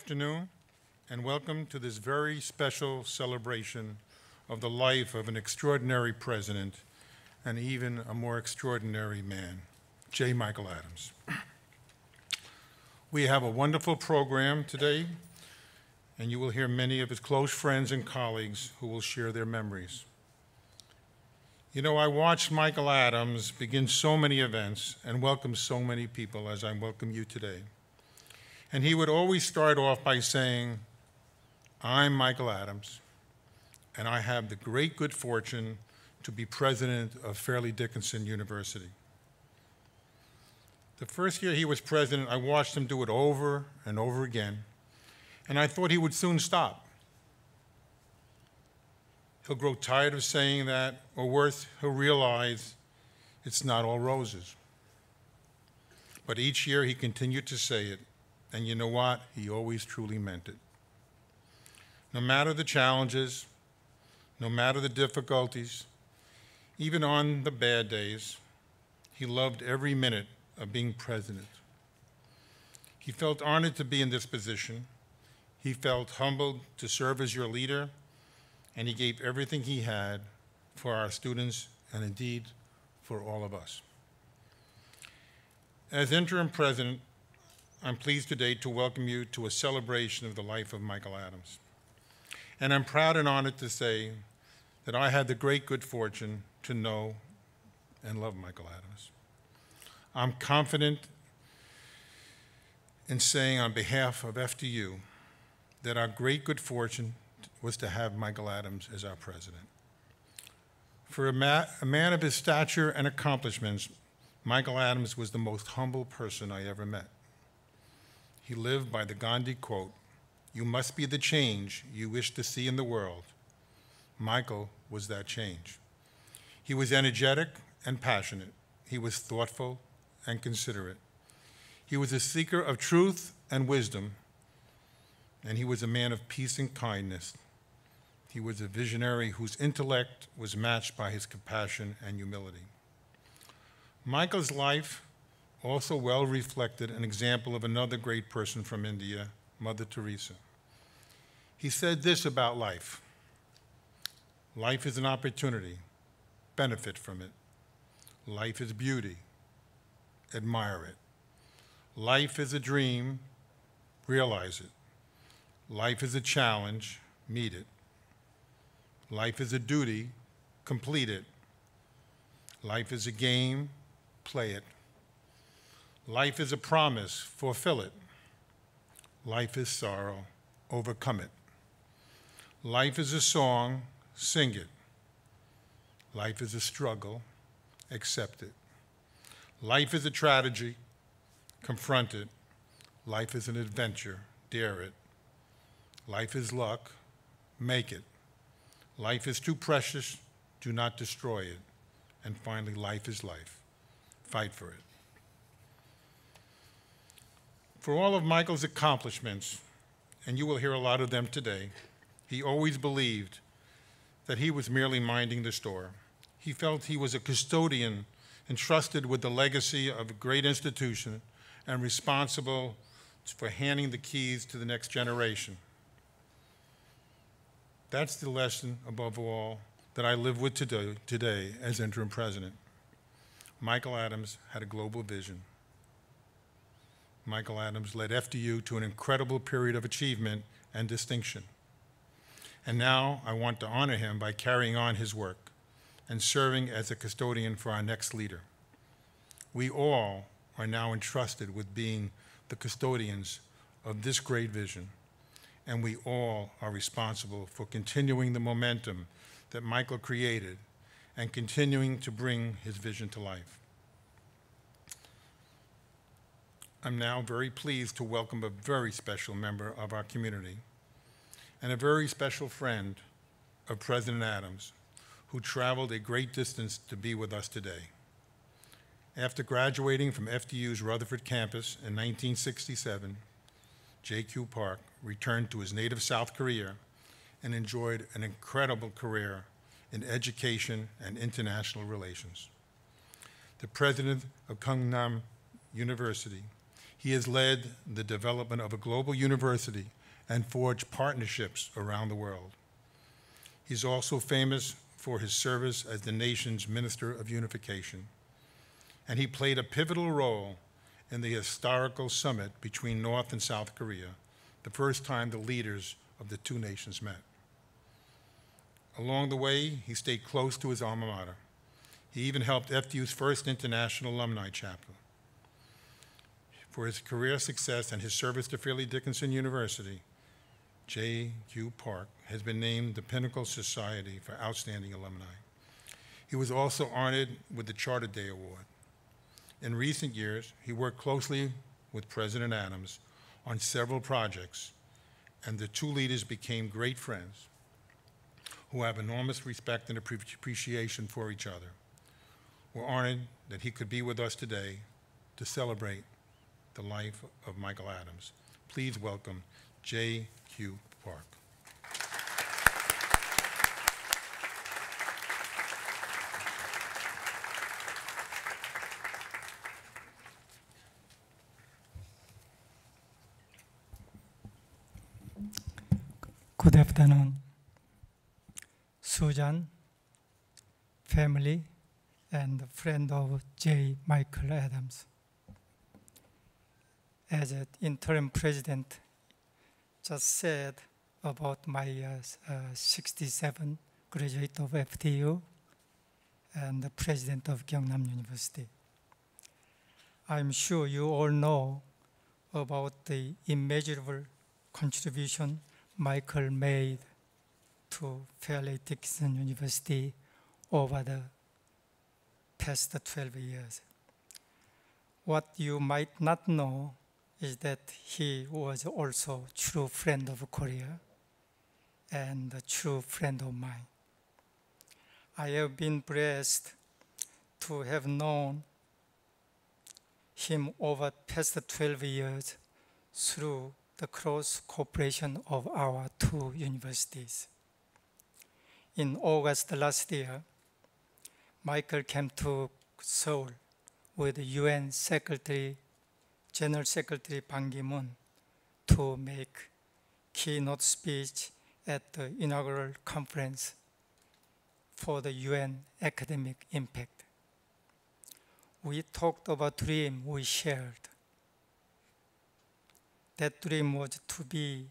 afternoon, and welcome to this very special celebration of the life of an extraordinary president and even a more extraordinary man, J. Michael Adams. We have a wonderful program today, and you will hear many of his close friends and colleagues who will share their memories. You know, I watched Michael Adams begin so many events and welcome so many people as I welcome you today. And he would always start off by saying, "I'm Michael Adams, and I have the great good fortune to be president of Fairleigh Dickinson University." The first year he was president, I watched him do it over and over again, and I thought he would soon stop. He'll grow tired of saying that, or worse, he'll realize it's not all roses. But each year he continued to say it, and you know what? He always truly meant it. No matter the challenges, no matter the difficulties, even on the bad days, he loved every minute of being president. He felt honored to be in this position. He felt humbled to serve as your leader, and he gave everything he had for our students and indeed for all of us. As interim president, I'm pleased today to welcome you to a celebration of the life of Michael Adams. And I'm proud and honored to say that I had the great good fortune to know and love Michael Adams. I'm confident in saying on behalf of FDU that our great good fortune was to have Michael Adams as our president. For a man of his stature and accomplishments, Michael Adams was the most humble person I ever met. He lived by the Gandhi quote, "You must be the change you wish to see in the world." Michael was that change. He was energetic and passionate. He was thoughtful and considerate. He was a seeker of truth and wisdom, and he was a man of peace and kindness. He was a visionary whose intellect was matched by his compassion and humility. Michael's life also well reflected an example of another great person from India, Mother Teresa. He said this about life: "Life is an opportunity, benefit from it. Life is beauty, admire it. Life is a dream, realize it. Life is a challenge, meet it. Life is a duty, complete it. Life is a game, play it. Life is a promise, fulfill it. Life is sorrow, overcome it. Life is a song, sing it. Life is a struggle, accept it. Life is a tragedy, confront it. Life is an adventure, dare it. Life is luck, make it. Life is too precious, do not destroy it. And finally, life is life, fight for it." For all of Michael's accomplishments, and you will hear a lot of them today, he always believed that he was merely minding the store. He felt he was a custodian entrusted with the legacy of a great institution and responsible for handing the keys to the next generation. That's the lesson, above all, that I live with today as interim president. Michael Adams had a global vision. Michael Adams led FDU to an incredible period of achievement and distinction. And now I want to honor him by carrying on his work and serving as a custodian for our next leader. We all are now entrusted with being the custodians of this great vision, and we all are responsible for continuing the momentum that Michael created and continuing to bring his vision to life. I'm now very pleased to welcome a very special member of our community and a very special friend of President Adams, who traveled a great distance to be with us today. After graduating from FDU's Rutherford campus in 1967, J.Q. Park returned to his native South Korea and enjoyed an incredible career in education and international relations. The president of Kungnam University, He has led the development of a global university and forged partnerships around the world. He's also famous for his service as the nation's Minister of Unification, and he played a pivotal role in the historical summit between North and South Korea, the first time the leaders of the two nations met. Along the way, he stayed close to his alma mater. He even helped FDU's first international alumni chapter. For his career success and his service to Fairleigh Dickinson University, J.Q. Park has been named the Pinnacle Society for Outstanding Alumni. He was also honored with the Charter Day Award. In recent years, he worked closely with President Adams on several projects, and the two leaders became great friends who have enormous respect and appreciation for each other. We're honored that he could be with us today to celebrate the life of Michael Adams. Please welcome J.Q. Park. Good afternoon, Susan, family, and friend of J. Michael Adams. As an interim president just said about my 67 graduate of FDU and the president of Gyeongnam University. I'm sure you all know about the immeasurable contribution Michael made to Fairleigh Dickinson University over the past 12 years. What you might not know is that he was also a true friend of Korea and a true friend of mine. I have been blessed to have known him over past 12 years through the close cooperation of our two universities. In August last year, Michael came to Seoul with UN General Secretary Ban Ki-moon to make keynote speech at the inaugural conference for the UN Academic Impact. We talked about a dream we shared. That dream was to be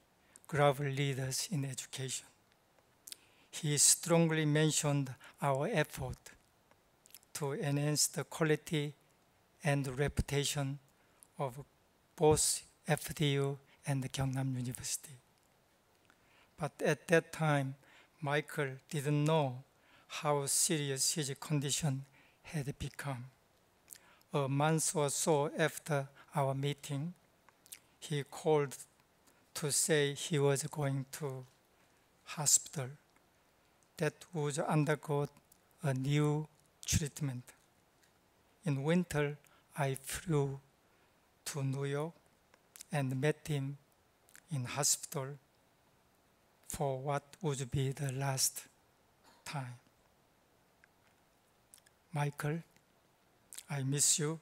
global leaders in education. He strongly mentioned our effort to enhance the quality and reputation of both FDU and the Gyeongnam University. But at that time, Michael didn't know how serious his condition had become. A month or so after our meeting, he called to say he was going to hospital that would undergo a new treatment. In winter, I flew to New York and met him in hospital for what would be the last time. Michael, I miss you.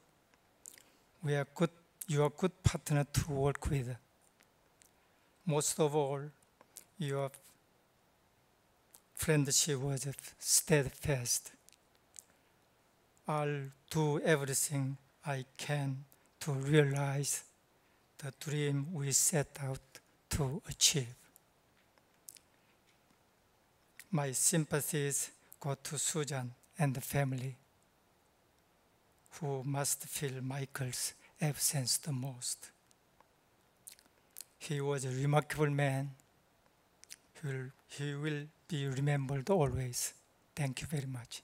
You are a good partner to work with. Most of all, your friendship was steadfast. I'll do everything I can to realize the dream we set out to achieve. My sympathies go to Susan and the family, who must feel Michael's absence the most. He was a remarkable man. He will be remembered always. Thank you very much.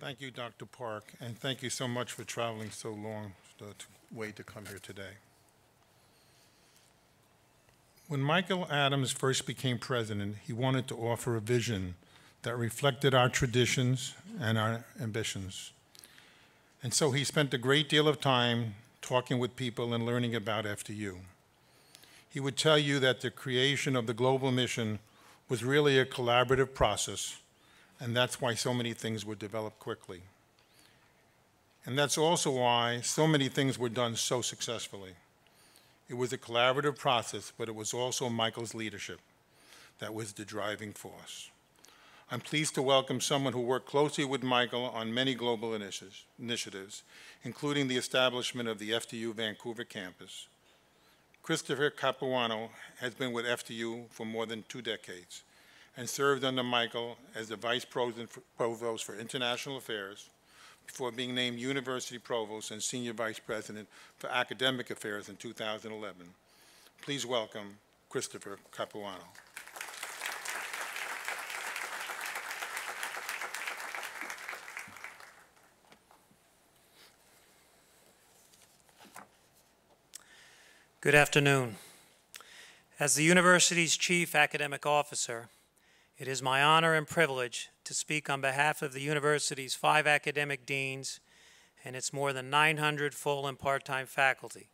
Thank you, Dr. Park, and thank you so much for traveling so long way to come here today. When Michael Adams first became president, he wanted to offer a vision that reflected our traditions and our ambitions. And so he spent a great deal of time talking with people and learning about FDU. He would tell you that the creation of the global mission was really a collaborative process, and that's why so many things were developed quickly. And that's also why so many things were done so successfully. It was a collaborative process, but it was also Michael's leadership that was the driving force. I'm pleased to welcome someone who worked closely with Michael on many global initiatives, including the establishment of the FDU Vancouver campus. Christopher Capuano has been with FDU for more than 2 decades and served under Michael as the Vice Provost for International Affairs before being named University Provost and Senior Vice President for Academic Affairs in 2011. Please welcome Christopher Capuano. Good afternoon. As the university's Chief Academic Officer, it is my honor and privilege to speak on behalf of the university's 5 academic deans and its more than 900 full and part-time faculty.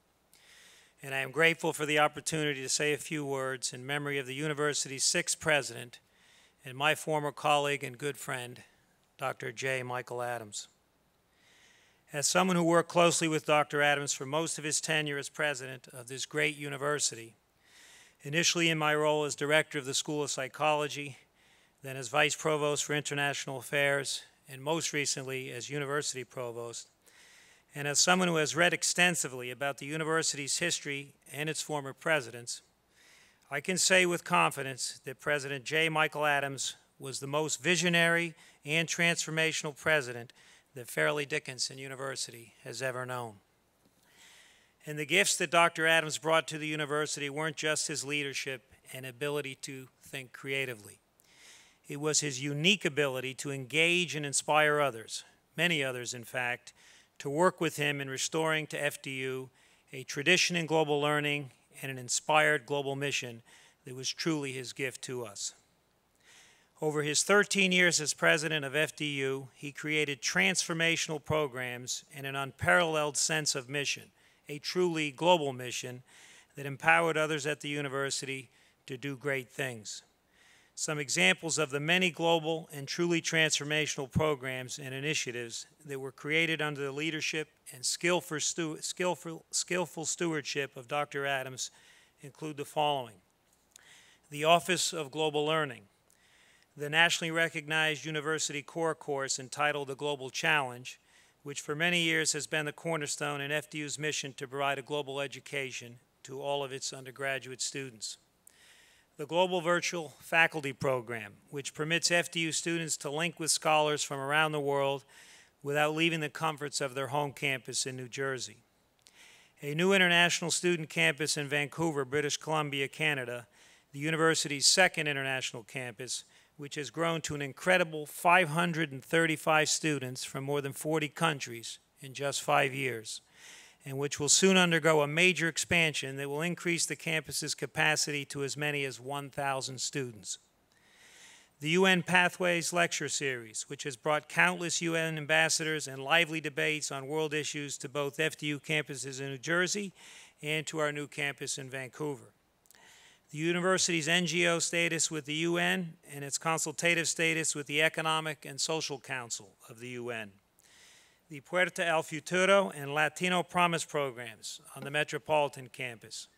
And I am grateful for the opportunity to say a few words in memory of the university's 6th president and my former colleague and good friend, Dr. J. Michael Adams. As someone who worked closely with Dr. Adams for most of his tenure as president of this great university, initially in my role as director of the School of Psychology, then as Vice Provost for International Affairs, and most recently as University Provost, and as someone who has read extensively about the university's history and its former presidents, I can say with confidence that President J. Michael Adams was the most visionary and transformational president that Fairleigh Dickinson University has ever known. And the gifts that Dr. Adams brought to the university weren't just his leadership and ability to think creatively. It was his unique ability to engage and inspire others, many others in fact, to work with him in restoring to FDU a tradition in global learning and an inspired global mission that was truly his gift to us. Over his 13 years as president of FDU, he created transformational programs and an unparalleled sense of mission, a truly global mission that empowered others at the university to do great things. Some examples of the many global and truly transformational programs and initiatives that were created under the leadership and skillful stewardship of Dr. Adams include the following: the Office of Global Learning, the nationally recognized university core course entitled The Global Challenge, which for many years has been the cornerstone in FDU's mission to provide a global education to all of its undergraduate students. The Global Virtual Faculty Program, which permits FDU students to link with scholars from around the world without leaving the comforts of their home campus in New Jersey. A new international student campus in Vancouver, British Columbia, Canada, the university's 2nd international campus, which has grown to an incredible 535 students from more than 40 countries in just 5 years, and which will soon undergo a major expansion that will increase the campus's capacity to as many as 1,000 students. The UN Pathways Lecture Series, which has brought countless UN ambassadors and lively debates on world issues to both FDU campuses in New Jersey and to our new campus in Vancouver. The university's NGO status with the UN and its consultative status with the Economic and Social Council of the UN. The Puerta El Futuro and Latino Promise programs on the Metropolitan campus.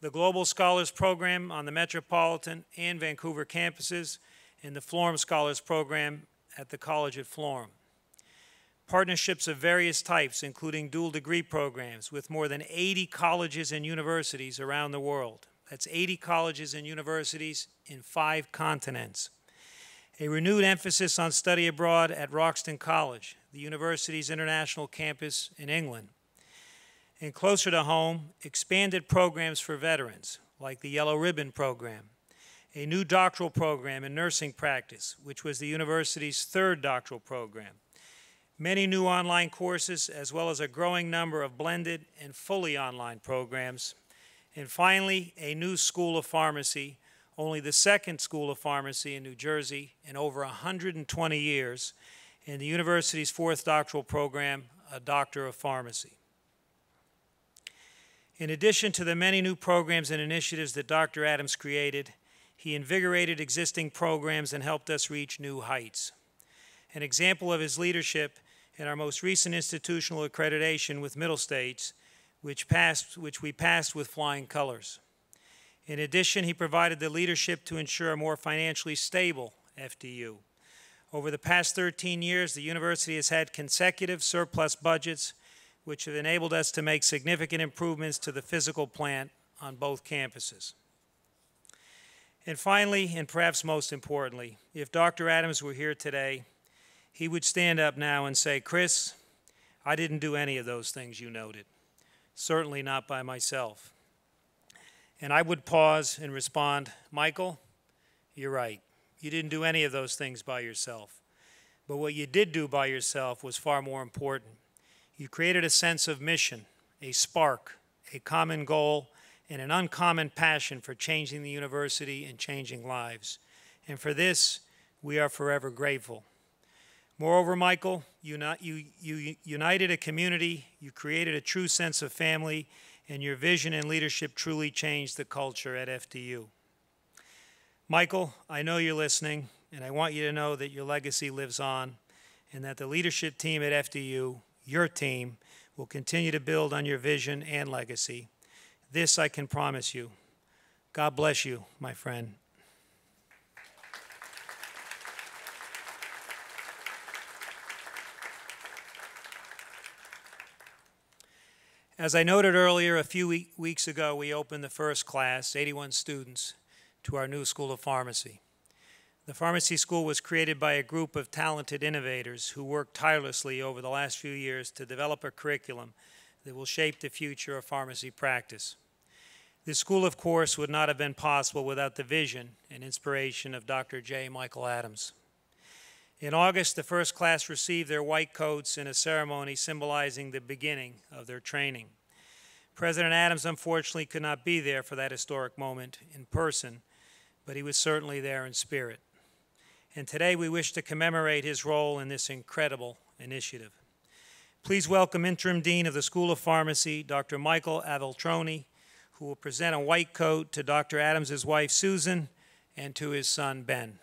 The Global Scholars Program on the Metropolitan and Vancouver campuses, and the Florham Scholars Program at the College at Florham. Partnerships of various types, including dual degree programs with more than 80 colleges and universities around the world. That's 80 colleges and universities in 5 continents. A renewed emphasis on study abroad at Roxton College, the university's international campus in England. And closer to home, expanded programs for veterans, like the Yellow Ribbon Program. A new doctoral program in nursing practice, which was the university's 3rd doctoral program. Many new online courses, as well as a growing number of blended and fully online programs. And finally, a new School of Pharmacy, only the 2nd School of Pharmacy in New Jersey in over 120 years, and the university's 4th doctoral program, a Doctor of Pharmacy. In addition to the many new programs and initiatives that Dr. Adams created, he invigorated existing programs and helped us reach new heights. An example of his leadership in our most recent institutional accreditation with Middle States, which we passed with flying colors. In addition, he provided the leadership to ensure a more financially stable FDU. Over the past 13 years, the university has had consecutive surplus budgets, which have enabled us to make significant improvements to the physical plant on both campuses. And finally, and perhaps most importantly, if Dr. Adams were here today, he would stand up now and say, "Chris, I didn't do any of those things you noted, certainly not by myself." And I would pause and respond, "Michael, you're right. You didn't do any of those things by yourself. But what you did do by yourself was far more important. You created a sense of mission, a spark, a common goal, and an uncommon passion for changing the university and changing lives. And for this, we are forever grateful. Moreover, Michael, you united a community, you created a true sense of family, and your vision and leadership truly changed the culture at FDU. Michael, I know you're listening, and I want you to know that your legacy lives on, and that the leadership team at FDU, your team, will continue to build on your vision and legacy. This I can promise you. God bless you, my friend." As I noted earlier, a few weeks ago, we opened the first class, 81 students, to our new School of Pharmacy. The pharmacy school was created by a group of talented innovators who worked tirelessly over the last few years to develop a curriculum that will shape the future of pharmacy practice. This school, of course, would not have been possible without the vision and inspiration of Dr. J. Michael Adams. In August, the first class received their white coats in a ceremony symbolizing the beginning of their training. President Adams, unfortunately, could not be there for that historic moment in person, but he was certainly there in spirit. And today we wish to commemorate his role in this incredible initiative. Please welcome Interim Dean of the School of Pharmacy, Dr. Michael Aveltroni, who will present a white coat to Dr. Adams' wife, Susan, and to his son, Ben.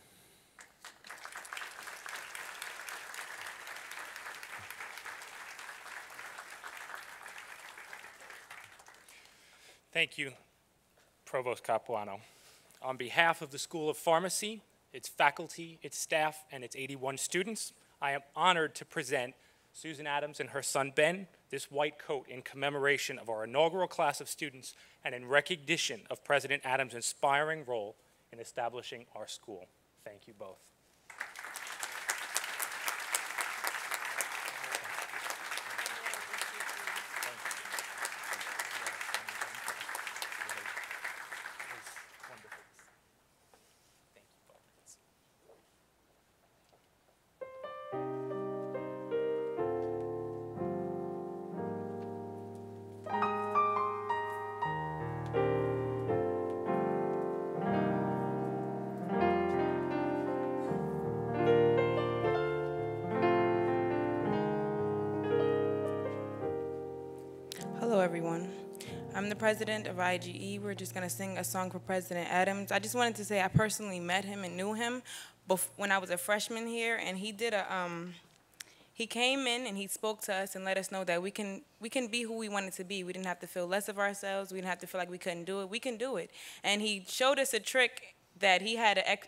Thank you, Provost Capuano. On behalf of the School of Pharmacy, its faculty, its staff, and its 81 students, I am honored to present Susan Adams and her son Ben this white coat in commemoration of our inaugural class of students and in recognition of President Adams' inspiring role in establishing our school. Thank you both. Hello, everyone. I'm the president of IGE. We're just going to sing a song for President Adams. I just wanted to say I personally met him and knew him when I was a freshman here, and he did he came in and he spoke to us and let us know that we can be who we wanted to be. We didn't have to feel less of ourselves. We didn't have to feel like we couldn't do it. We can do it. And he showed us a trick that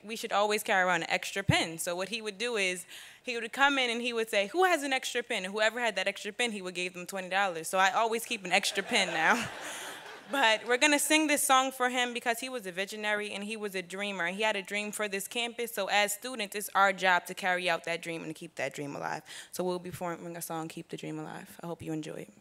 we should always carry around an extra pen. So what he would do is he would come in and he would say, "Who has an extra pen?" And whoever had that extra pen, he would give them $20. So I always keep an extra pen now. But we're going to sing this song for him because he was a visionary and he was a dreamer. He had a dream for this campus. So as students, it's our job to carry out that dream and to keep that dream alive. So we'll be performing a song, Keep the Dream Alive. I hope you enjoy it.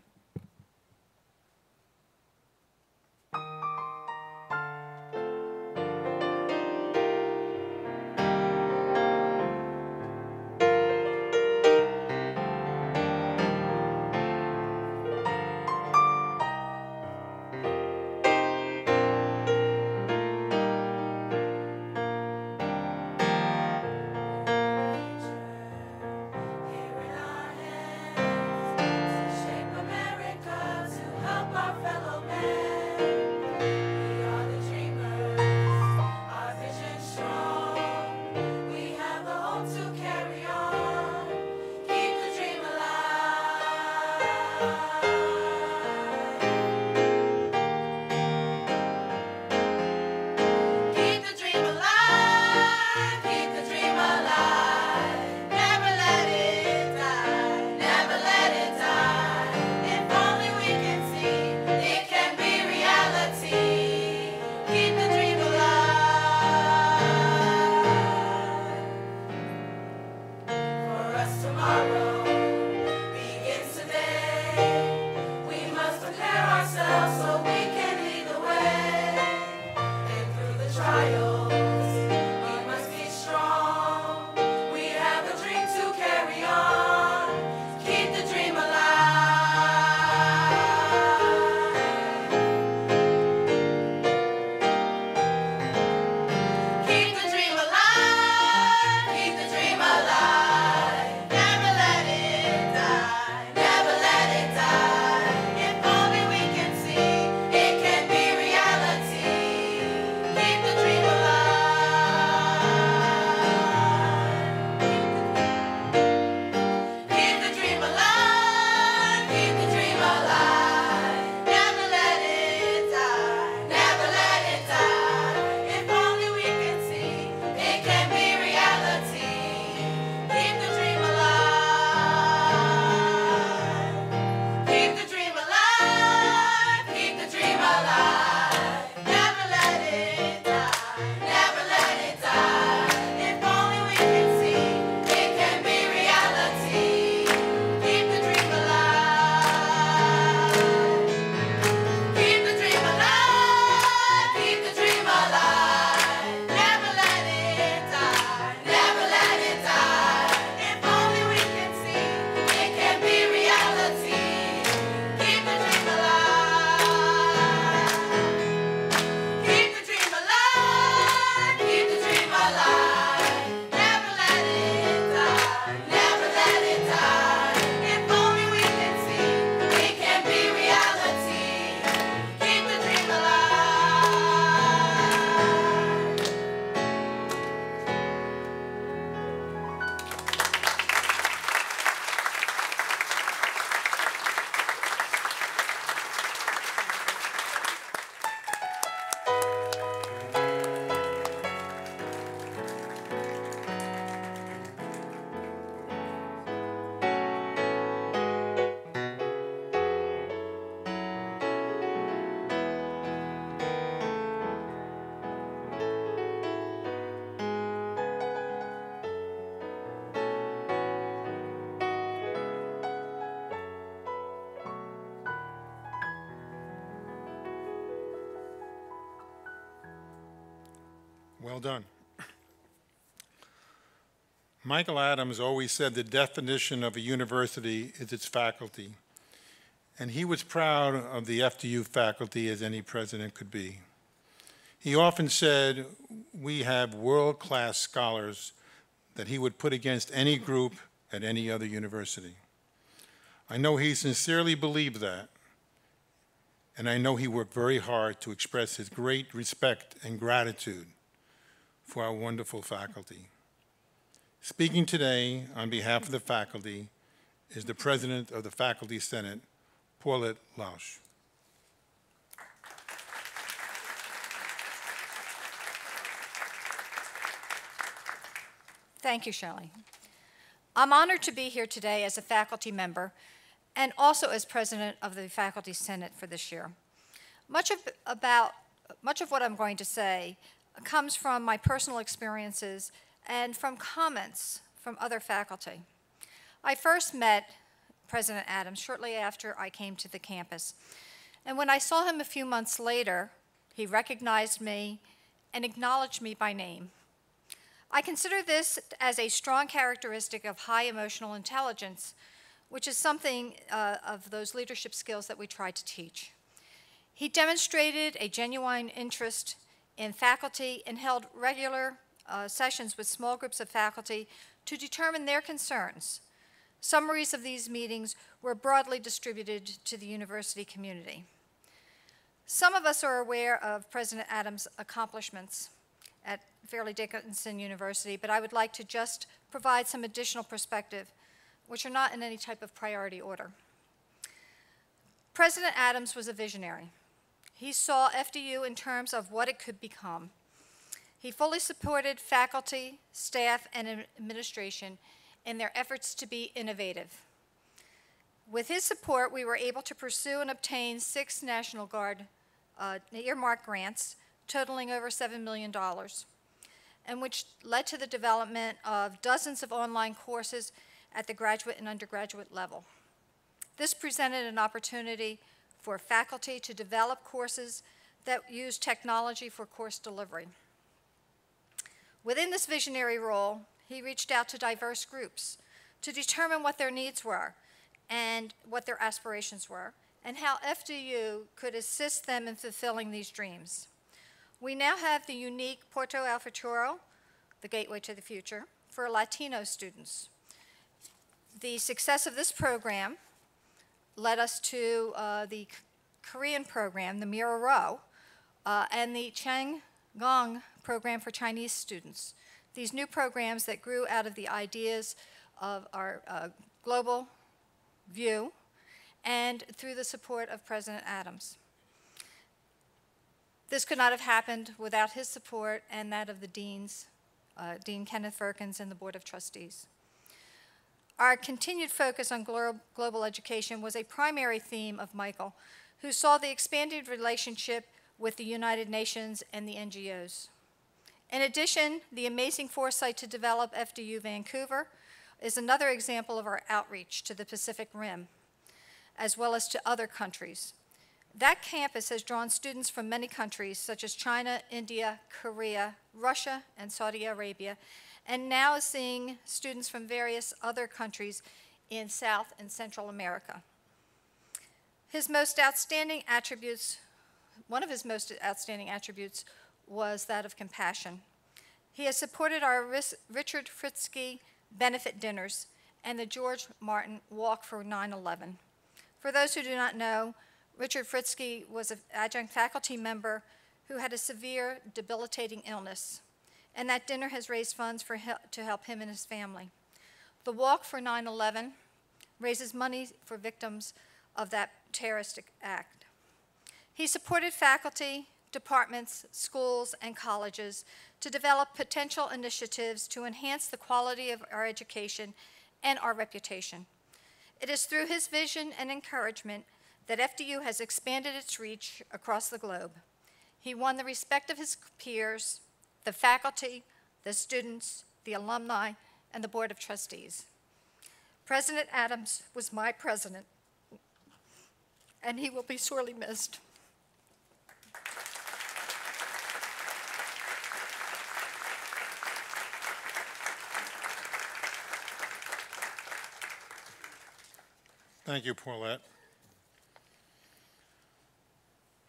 Shape America. Well done. Michael Adams always said the definition of a university is its faculty, and he was proud of the FDU faculty as any president could be. He often said we have world-class scholars that he would put against any group at any other university. I know he sincerely believed that, and I know he worked very hard to express his great respect and gratitude for our wonderful faculty. Speaking today on behalf of the faculty is the President of the Faculty Senate, Paulette Lausch. Thank you, Shelley. I'm honored to be here today as a faculty member and also as President of the Faculty Senate for this year. Much of what I'm going to say comes from my personal experiences and from comments from other faculty. I first met President Adams shortly after I came to the campus. And when I saw him a few months later, he recognized me and acknowledged me by name. I consider this as a strong characteristic of high emotional intelligence, which is something of those leadership skills that we try to teach. He demonstrated a genuine interest in faculty and held regular sessions with small groups of faculty to determine their concerns. Summaries of these meetings were broadly distributed to the university community. Some of us are aware of President Adams' accomplishments at Fairleigh Dickinson University, but I would like to just provide some additional perspective, which are not in any type of priority order. President Adams was a visionary. He saw FDU in terms of what it could become. He fully supported faculty, staff, and administration in their efforts to be innovative. With his support, we were able to pursue and obtain 6 National Guard earmark grants totaling over $7 million, and which led to the development of dozens of online courses at the graduate and undergraduate level. This presented an opportunity for faculty to develop courses that use technology for course delivery. Within this visionary role, he reached out to diverse groups to determine what their needs were and what their aspirations were, and how FDU could assist them in fulfilling these dreams. We now have the unique Porto al Futuro, the Gateway to the Future, for Latino students. The success of this program led us to the Korean program, the Mira Row, and the Changgong program for Chinese students. These new programs that grew out of the ideas of our global view and through the support of President Adams. This could not have happened without his support and that of the deans, Dean Kenneth Firkins and the Board of Trustees. Our continued focus on global education was a primary theme of Michael, who saw the expanded relationship with the United Nations and the NGOs. In addition, the amazing foresight to develop FDU Vancouver is another example of our outreach to the Pacific Rim, as well as to other countries. That campus has drawn students from many countries, such as China, India, Korea, Russia, and Saudi Arabia, and now is seeing students from various other countries in South and Central America. His most outstanding attributes, one of his most outstanding attributes was that of compassion. He has supported our Richard Fritzke benefit dinners and the George Martin Walk for 9/11. For those who do not know, Richard Fritzke was an adjunct faculty member who had a severe, debilitating illness, and that dinner has raised funds to help him and his family. The Walk for 9/11 raises money for victims of that terroristic act. He supported faculty, departments, schools, and colleges to develop potential initiatives to enhance the quality of our education and our reputation. It is through his vision and encouragement that FDU has expanded its reach across the globe. He won the respect of his peers, the faculty, the students, the alumni, and the Board of Trustees. President Adams was my president, and he will be sorely missed. Thank you, Paulette.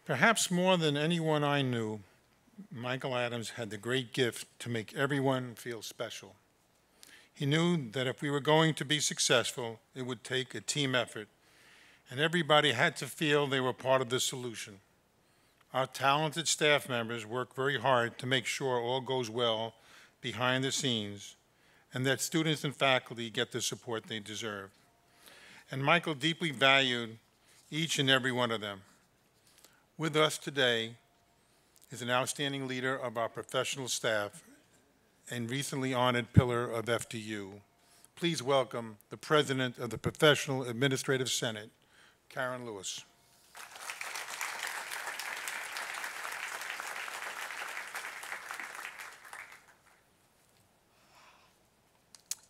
Perhaps more than anyone I knew, Michael Adams had the great gift to make everyone feel special. He knew that if we were going to be successful, it would take a team effort, and everybody had to feel they were part of the solution. Our talented staff members work very hard to make sure all goes well behind the scenes, and that students and faculty get the support they deserve. And Michael deeply valued each and every one of them. With us today is an outstanding leader of our professional staff and recently honored pillar of FDU. Please welcome the President of the Professional Administrative Senate, Karen Lewis.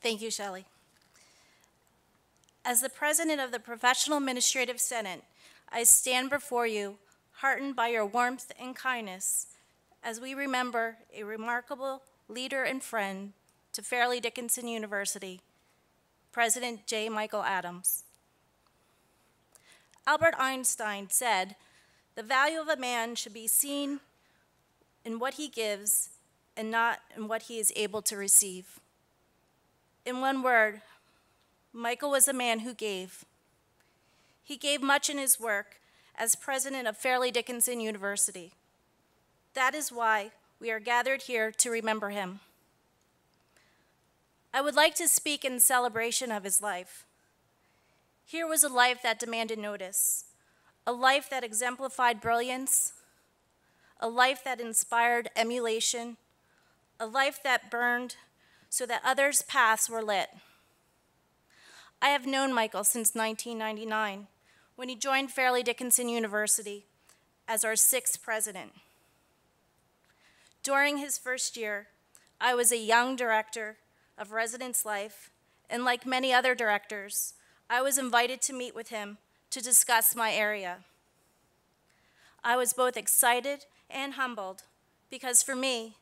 Thank you, Shelley. As the President of the Professional Administrative Senate, I stand before you, heartened by your warmth and kindness, as we remember a remarkable leader and friend to Fairleigh Dickinson University, President J. Michael Adams. Albert Einstein said, "The value of a man should be seen in what he gives and not in what he is able to receive." In one word, Michael was a man who gave. He gave much in his work as president of Fairleigh Dickinson University. That is why we are gathered here to remember him. I would like to speak in celebration of his life. Here was a life that demanded notice, a life that exemplified brilliance, a life that inspired emulation, a life that burned so that others' paths were lit. I have known Michael since 1999, when he joined Fairleigh Dickinson University as our 6th president. During his first year, I was a young director of residence life, and like many other directors, I was invited to meet with him to discuss my area. I was both excited and humbled, because for me,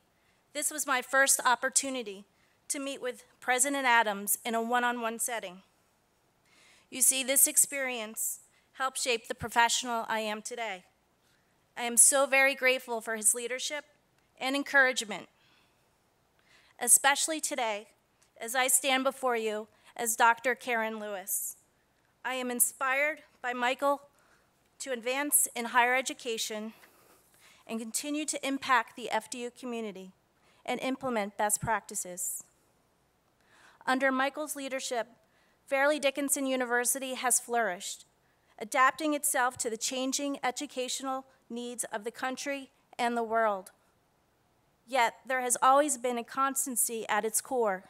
this was my first opportunity to meet with President Adams in a one-on-one setting. You see, this experience helped shape the professional I am today. I am so very grateful for his leadership and encouragement, especially today as I stand before you as Dr. Karen Lewis. I am inspired by Michael to advance in higher education and continue to impact the FDU community and implement best practices. Under Michael's leadership, Fairleigh Dickinson University has flourished, adapting itself to the changing educational needs of the country and the world. Yet, there has always been a constancy at its core,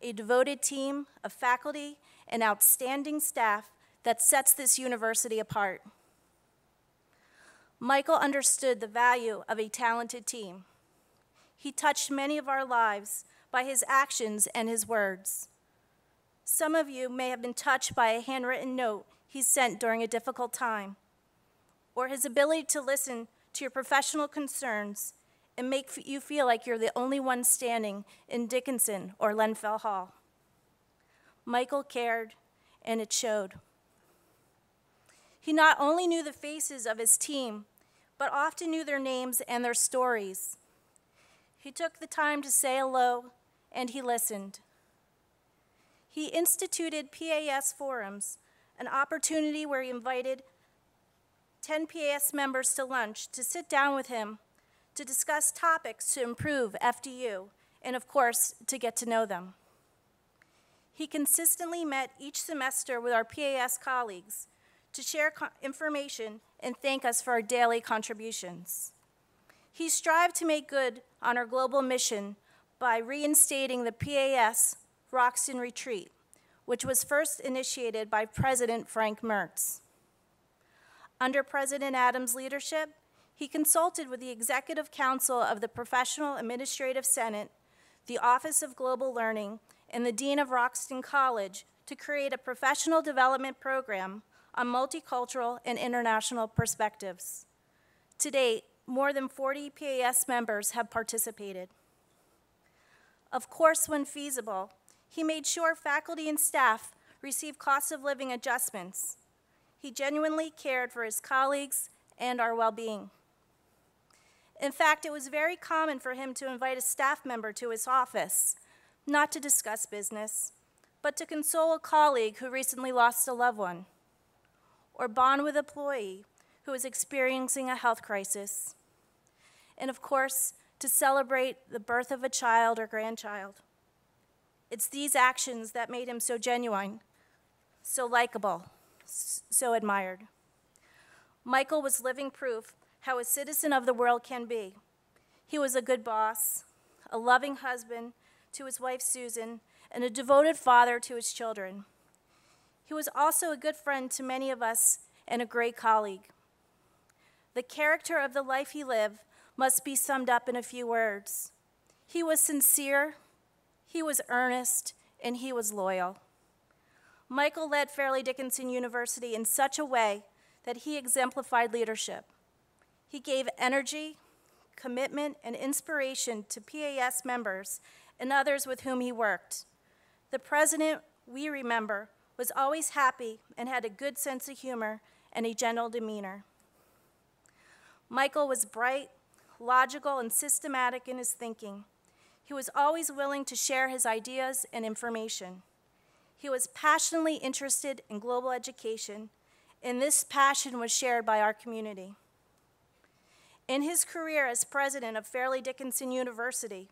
a devoted team of faculty and outstanding staff that sets this university apart. Michael understood the value of a talented team. He touched many of our lives by his actions and his words. Some of you may have been touched by a handwritten note he sent during a difficult time, or his ability to listen to your professional concerns and make you feel like you're the only one standing in Dickinson or Lenfell Hall. Michael cared, and it showed. He not only knew the faces of his team, but often knew their names and their stories. He took the time to say hello, and he listened. He instituted PAS forums, an opportunity where he invited 10 PAS members to lunch to sit down with him to discuss topics to improve FDU and, of course, to get to know them. He consistently met each semester with our PAS colleagues to share information and thank us for our daily contributions. He strived to make good on our global mission by reinstating the PAS Roxton Retreat, which was first initiated by President Frank Mertz. Under President Adams' leadership, he consulted with the Executive Council of the Professional Administrative Senate, the Office of Global Learning, and the Dean of Roxton College to create a professional development program on multicultural and international perspectives. To date, more than 40 PAS members have participated. Of course, when feasible, he made sure faculty and staff receive cost of living adjustments. He genuinely cared for his colleagues and our well-being. In fact, it was very common for him to invite a staff member to his office, not to discuss business, but to console a colleague who recently lost a loved one, or bond with an employee who was experiencing a health crisis, and of course, to celebrate the birth of a child or grandchild. It's these actions that made him so genuine, so likable, so admired. Michael was living proof how a citizen of the world can be. He was a good boss, a loving husband to his wife Susan, and a devoted father to his children. He was also a good friend to many of us and a great colleague. The character of the life he lived must be summed up in a few words. He was sincere, he was earnest, and he was loyal. Michael led Fairleigh Dickinson University in such a way that he exemplified leadership. He gave energy, commitment, and inspiration to PAS members and others with whom he worked. The president, we remember, was always happy and had a good sense of humor and a gentle demeanor. Michael was bright, logical, and systematic in his thinking. He was always willing to share his ideas and information. He was passionately interested in global education, and this passion was shared by our community. In his career as president of Fairleigh Dickinson University,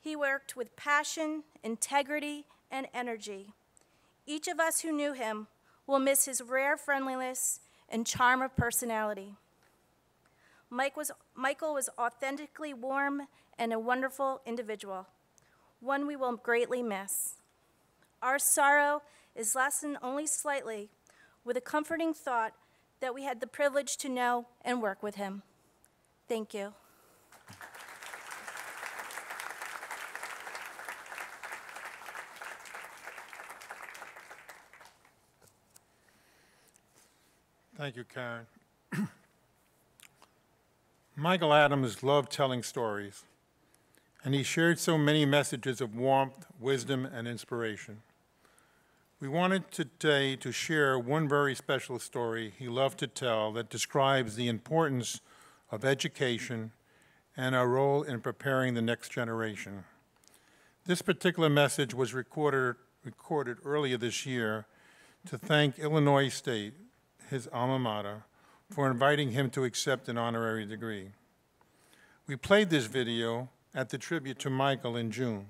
he worked with passion, integrity, and energy. Each of us who knew him will miss his rare friendliness and charm of personality. Michael was authentically warm and a wonderful individual, one we will greatly miss. Our sorrow is lessened only slightly with a comforting thought that we had the privilege to know and work with him. Thank you. Thank you, Karen. Michael Adams loved telling stories, and he shared so many messages of warmth, wisdom, and inspiration. We wanted today to share one very special story he loved to tell that describes the importance of education and our role in preparing the next generation. This particular message was recorded earlier this year to thank Illinois State, his alma mater, for inviting him to accept an honorary degree. We played this video at the tribute to Michael in June,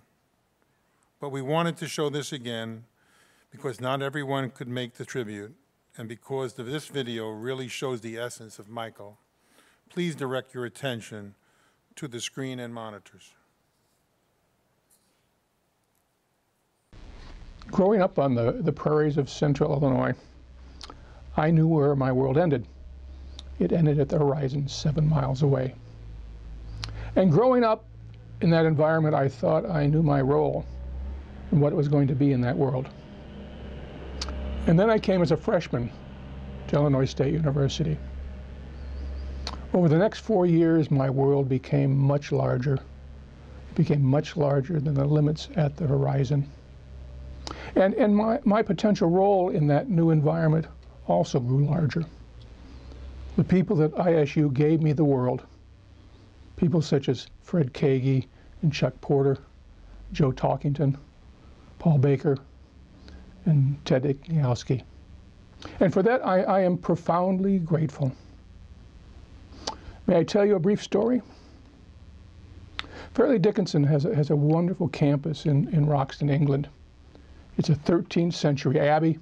but we wanted to show this again because not everyone could make the tribute, and because this video really shows the essence of Michael. Please direct your attention to the screen and monitors. Growing up on the prairies of central Illinois, I knew where my world ended. It ended at the horizon 7 miles away. And growing up in that environment, I thought I knew my role and what it was going to be in that world. And then I came as a freshman to Illinois State University. Over the next 4 years, my world became much larger. It became much larger than the limits at the horizon. And my potential role in that new environment also grew larger. The people at ISU gave me the world. People such as Fred Kagi and Chuck Porter, Joe Talkington, Paul Baker, and Ted Igniowski. And for that, I am profoundly grateful. May I tell you a brief story? Fairleigh Dickinson has a wonderful campus in Roxton, England. It's a 13th century abbey.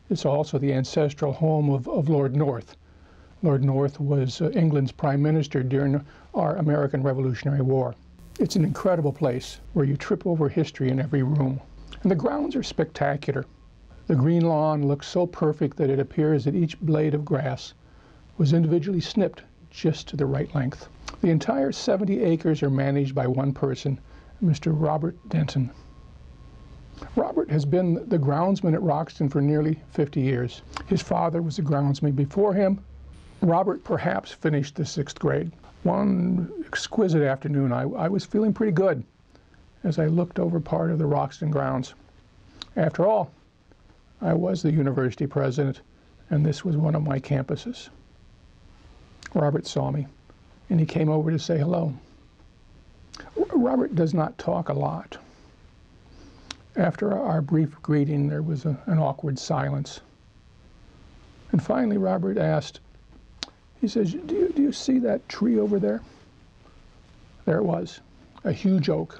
It's also the ancestral home of Lord North. Lord North was England's prime minister during our American Revolutionary War. It's an incredible place where you trip over history in every room. And the grounds are spectacular. The green lawn looks so perfect that it appears that each blade of grass was individually snipped just to the right length. The entire 70 acres are managed by one person, Mr. Robert Denton. Robert has been the groundsman at Roxton for nearly 50 years. His father was a groundsman before him. Robert perhaps finished the 6th grade. One exquisite afternoon, I was feeling pretty good as I looked over part of the Roxton grounds. After all, I was the university president, and this was one of my campuses. Robert saw me, and he came over to say hello. Robert does not talk a lot. After our brief greeting, there was an awkward silence. And finally, Robert asked, he says, do you see that tree over there? There it was, a huge oak,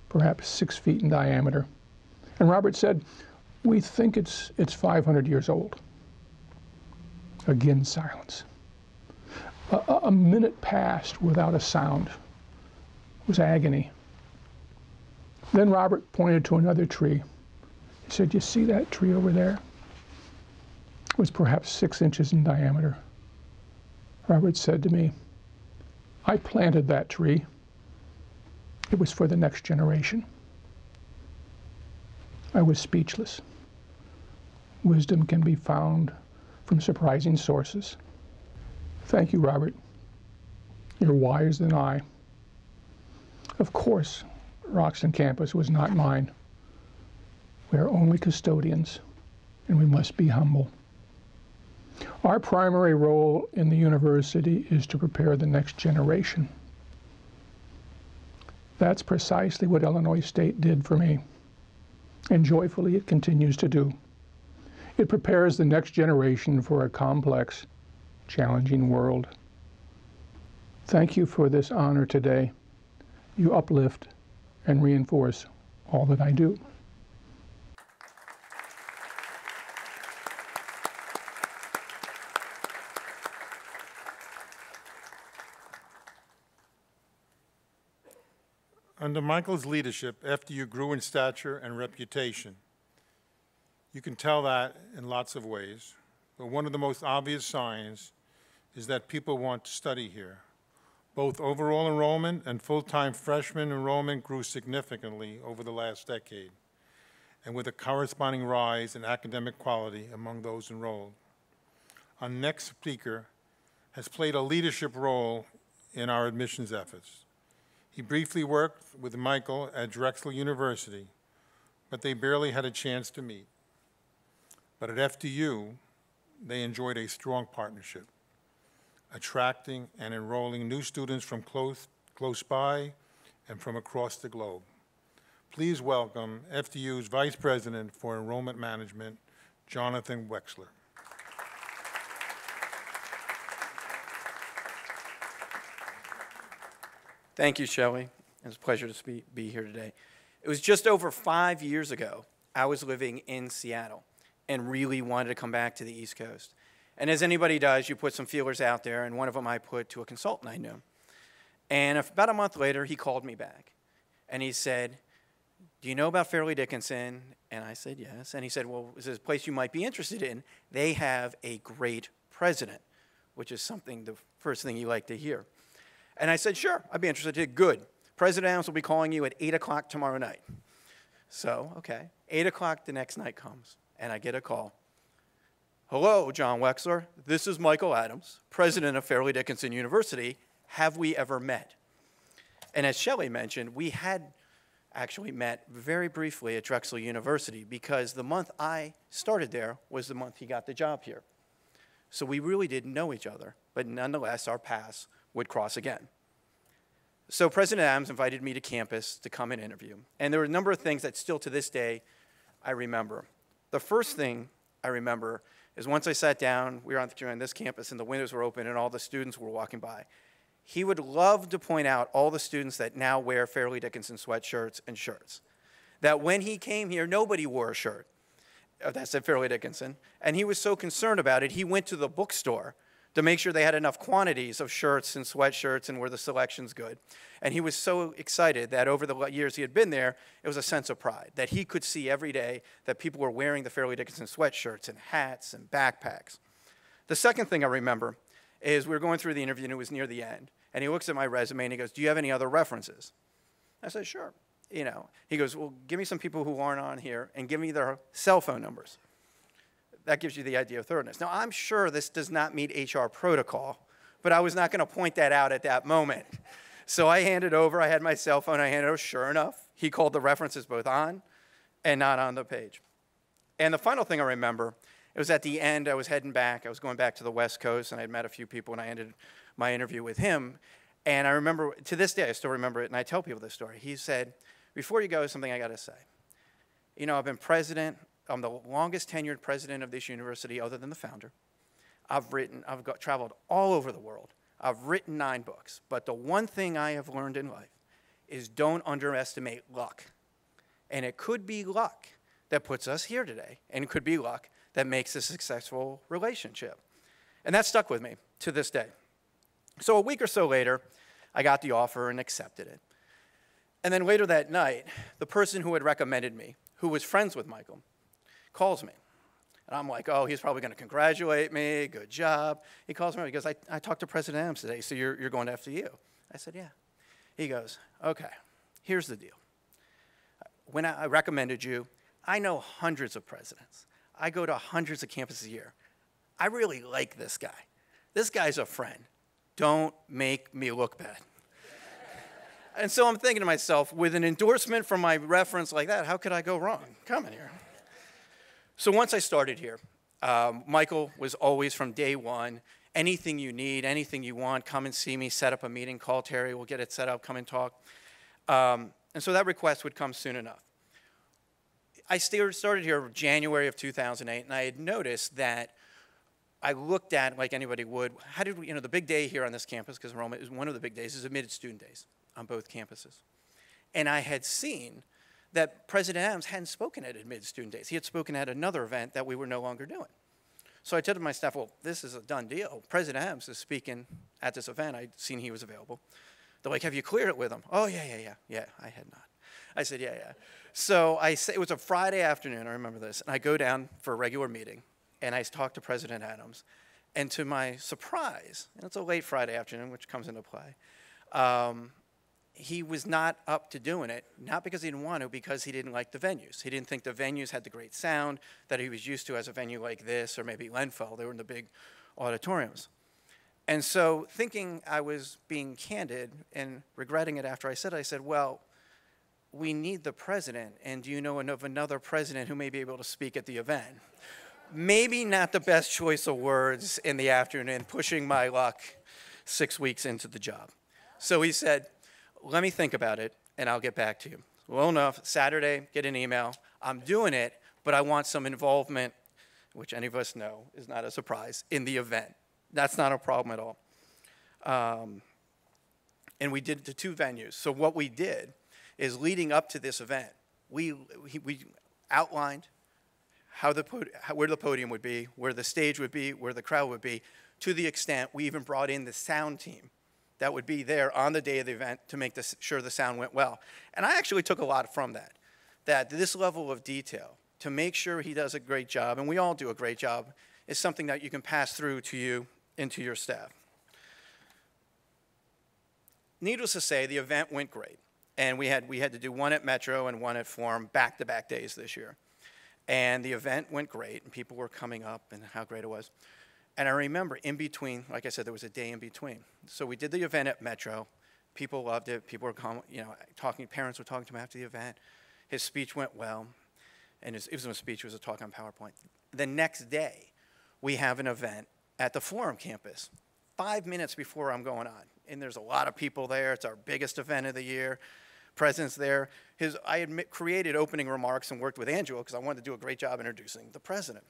perhaps 6 feet in diameter. And Robert said, we think it's 500 years old. Again, silence. A minute passed without a sound. It was agony. Then Robert pointed to another tree. He said, you see that tree over there? It was perhaps 6 inches in diameter. Robert said to me, I planted that tree. It was for the next generation. I was speechless. Wisdom can be found from surprising sources. Thank you, Robert. You're wiser than I. Of course, Roxton campus was not mine. We are only custodians, and we must be humble. Our primary role in the university is to prepare the next generation. That's precisely what Illinois State did for me, and joyfully it continues to do. It prepares the next generation for a complex, challenging world. Thank you for this honor today. You uplift and reinforce all that I do. Under Michael's leadership, FDU grew in stature and reputation. You can tell that in lots of ways, but one of the most obvious signs is that people want to study here. Both overall enrollment and full-time freshman enrollment grew significantly over the last decade, and with a corresponding rise in academic quality among those enrolled. Our next speaker has played a leadership role in our admissions efforts. He briefly worked with Michael at Drexel University, but they barely had a chance to meet. But at FDU, they enjoyed a strong partnership, attracting and enrolling new students from close by and from across the globe. Please welcome FDU's Vice President for Enrollment Management, Jonathan Wexler. Thank you, Shelley. It's a pleasure to be here today. It was just over 5 years ago, I was living in Seattle and really wanted to come back to the East Coast. And as anybody does, you put some feelers out there, and one of them I put to a consultant I knew. And about a month later, he called me back, and he said, do you know about Fairleigh Dickinson? And I said, yes. And he said, well, is this a place you might be interested in? They have a great president, which is something, the first thing you like to hear. And I said, sure, I'd be interested. Good. President Adams will be calling you at 8 o'clock tomorrow night. So, okay. 8 o'clock the next night comes, and I get a call. Hello, John Wexler. This is Michael Adams, president of Fairleigh Dickinson University. Have we ever met? And as Shelley mentioned, we had actually met very briefly at Drexel University because the month I started there was the month he got the job here. So we really didn't know each other, but nonetheless, our paths would cross again. So President Adams invited me to campus to come and interview. And there were a number of things that still to this day I remember. The first thing I remember is once I sat down, we were on this campus and the windows were open and all the students were walking by. He would love to point out all the students that now wear Fairleigh Dickinson sweatshirts and shirts. That when he came here, nobody wore a shirt that said Fairleigh Dickinson. And he was so concerned about it, he went to the bookstore to make sure they had enough quantities of shirts and sweatshirts and were the selections good. And he was so excited that over the years he had been there, it was a sense of pride, that he could see every day that people were wearing the Fairleigh Dickinson sweatshirts and hats and backpacks. The second thing I remember is we were going through the interview and it was near the end. And he looks at my resume and he goes, do you have any other references? I said, sure. You know, he goes, well, give me some people who aren't on here and give me their cell phone numbers. That gives you the idea of thoroughness. Now, I'm sure this does not meet HR protocol, but I was not going to point that out at that moment. So I handed over, I had my cell phone, I handed over, sure enough, he called the references both on and not on the page. And the final thing I remember, it was at the end, I was heading back. I was going back to the West Coast, and I had met a few people, and I ended my interview with him. And I remember, to this day, I still remember it, and I tell people this story. He said, before you go, something I got to say. You know, I've been president. I'm the longest tenured president of this university other than the founder. I've traveled all over the world. I've written 9 books. But the one thing I have learned in life is don't underestimate luck. And it could be luck that puts us here today, and it could be luck that makes a successful relationship. And that stuck with me to this day. So a week or so later, I got the offer and accepted it. And then later that night, the person who had recommended me, who was friends with Michael, calls me. And I'm like, oh, he's probably going to congratulate me, good job. He calls me, he goes, I talked to President Adams today, so you're going to FDU. I said, yeah. He goes, okay, here's the deal. When I recommended you, I know hundreds of presidents. I go to hundreds of campuses a year. I really like this guy. This guy's a friend. Don't make me look bad. And so I'm thinking to myself, with an endorsement from my reference like that, how could I go wrong coming here? So once I started here, Michael was always from day one, anything you need, anything you want, come and see me, set up a meeting, call Terry, we'll get it set up, come and talk. And so that request would come soon enough. I started here January of 2008, and I had noticed that I looked at, like anybody would, how did we, the big day here on this campus, because enrollment is one of the big days, is admitted student days on both campuses. And I had seen that President Adams hadn't spoken at admitted student days. He had spoken at another event that we were no longer doing. So I said to my staff, well, this is a done deal. President Adams is speaking at this event. I'd seen he was available. They're like, have you cleared it with him? Oh, yeah, I had not. I said, yeah. So it was a Friday afternoon, I remember this, and I go down for a regular meeting, and I talk to President Adams. And to my surprise, and it's a late Friday afternoon, which comes into play, he was not up to doing it, not because he didn't want to, because he didn't like the venues. He didn't think the venues had the great sound that he was used to as a venue like this, or maybe Lenfeld. They were in the big auditoriums. And so thinking I was being candid and regretting it after I said, well, we need the president, and do you know of another president who may be able to speak at the event? Maybe not the best choice of words in the afternoon, pushing my luck 6 weeks into the job. So he said, let me think about it, and I'll get back to you. Well enough, Saturday, get an email. I'm doing it, but I want some involvement, which any of us know is not a surprise, in the event. That's not a problem at all. And we did it to 2 venues. So what we did is leading up to this event, we outlined where the podium would be, where the stage would be, where the crowd would be, to the extent we even brought in the sound team that would be there on the day of the event to make sure the sound went well. And I actually took a lot from that this level of detail, to make sure he does a great job, and we all do a great job, is something that you can pass through to you and to your staff. Needless to say, the event went great. And we had to do one at Metro and one at Forum, back-to-back days this year. And the event went great, and people were coming up and how great it was. And I remember in between, like I said, there was a day in between. So we did the event at Metro. People loved it. People were talking, parents were talking to him after the event. His speech went well. And it wasn't a speech, it was a talk on PowerPoint. The next day, we have an event at the Forum campus, 5 minutes before I'm going on. And there's a lot of people there. It's our biggest event of the year. President's there. I had created opening remarks and worked with Angela because I wanted to do a great job introducing the president.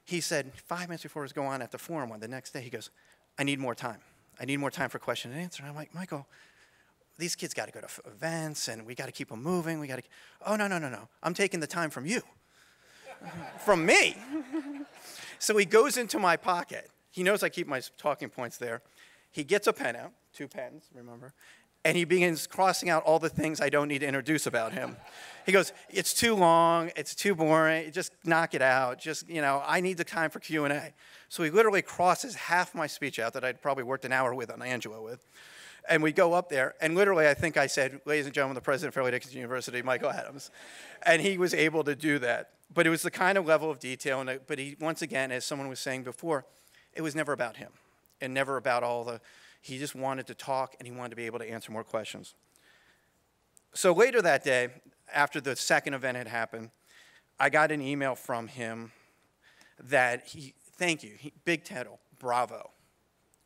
He said 5 minutes before it was going on at the Forum the next day, he goes, I need more time. I need more time for question and answer. And I'm like, Michael, these kids got to go to events, and we got to keep them moving. Oh, no. I'm taking the time from you. From me. So he goes into my pocket. He knows I keep my talking points there. He gets a pen out, 2 pens, remember, and he begins crossing out all the things I don't need to introduce about him. He goes, it's too long, it's too boring, just knock it out, I need the time for Q&A. So he literally crosses half my speech out that I'd probably worked an hour with on Angela with. And we go up there, and literally I think I said, ladies and gentlemen, the president of Fairleigh Dickinson University, Michael Adams. And he was able to do that. But it was the kind of level of detail, but he, once again, as someone was saying before, it was never about him. And never about he just wanted to talk, and he wanted to be able to answer more questions. So later that day, after the second event had happened, I got an email from him that thank you, big title, bravo.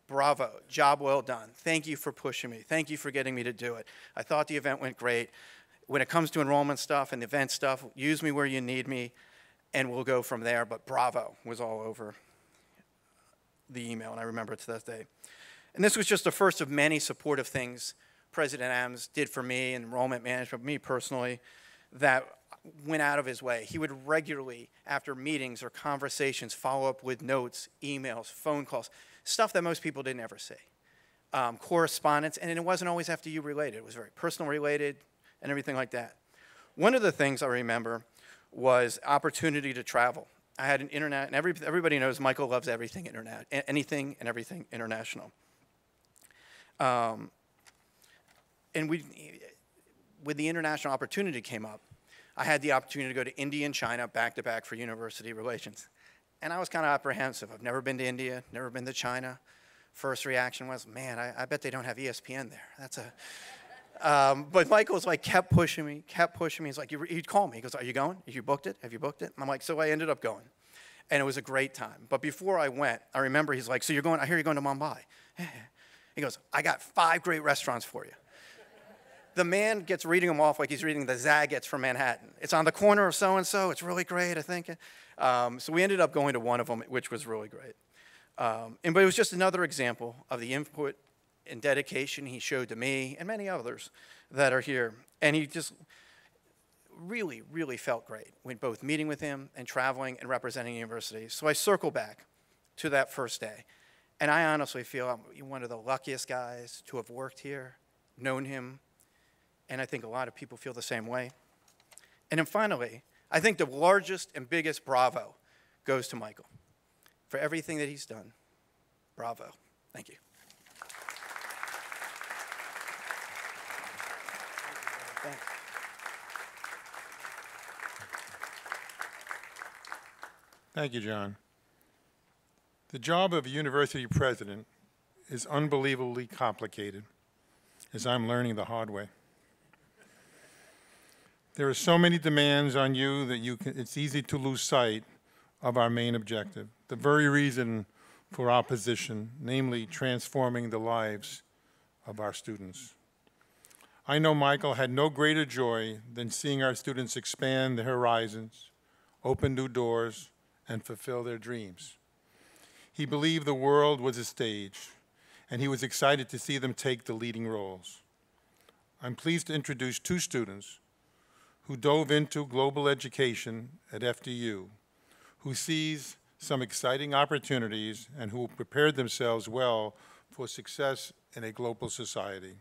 Bravo, job well done. Thank you for pushing me. Thank you for getting me to do it. I thought the event went great. When it comes to enrollment stuff and event stuff, use me where you need me, and we'll go from there. But bravo was all over the email, and I remember it to this day. And this was just the first of many supportive things President Adams did for me and enrollment management, me personally, that went out of his way. He would regularly, after meetings or conversations, follow up with notes, emails, phone calls, stuff that most people didn't ever see. Correspondence, and it wasn't always FDU related. It was very personal related and everything like that. One of the things I remember was opportunity to travel. I had an internet, and everybody knows Michael loves everything internet, anything and everything international. And with the international opportunity came up, I had the opportunity to go to India and China back-to-back for university relations. And I was kind of apprehensive. I've never been to India, never been to China. First reaction was, man, I bet they don't have ESPN there. That's a... but Michael's like, kept pushing me. He's like, he'd call me. He goes, are you going? Have you booked it? Have you booked it? And I'm like, so I ended up going. And it was a great time. But before I went, I remember he's like, so you're going, I hear you're going to Mumbai. He goes, I got 5 great restaurants for you. The man gets reading them off like he's reading the Zagat's from Manhattan. It's on the corner of so-and-so. It's really great, I think. So we ended up going to one of them, which was really great. But it was just another example of the input and dedication he showed to me and many others that are here. And he just really, really felt great when both meeting with him and traveling and representing universities. So I circle back to that first day. And I honestly feel I'm one of the luckiest guys to have worked here, known him, and I think a lot of people feel the same way. And then finally, I think the largest and biggest bravo goes to Michael for everything that he's done. Bravo. Thank you. Thanks. Thank you, John. The job of a university president is unbelievably complicated, as I'm learning the hard way. There are so many demands on you that it's easy to lose sight of our main objective, the very reason for our position, namely transforming the lives of our students. I know Michael had no greater joy than seeing our students expand their horizons, open new doors, and fulfill their dreams. He believed the world was a stage, and he was excited to see them take the leading roles. I'm pleased to introduce 2 students who dove into global education at FDU, who sees some exciting opportunities and who prepared themselves well for success in a global society.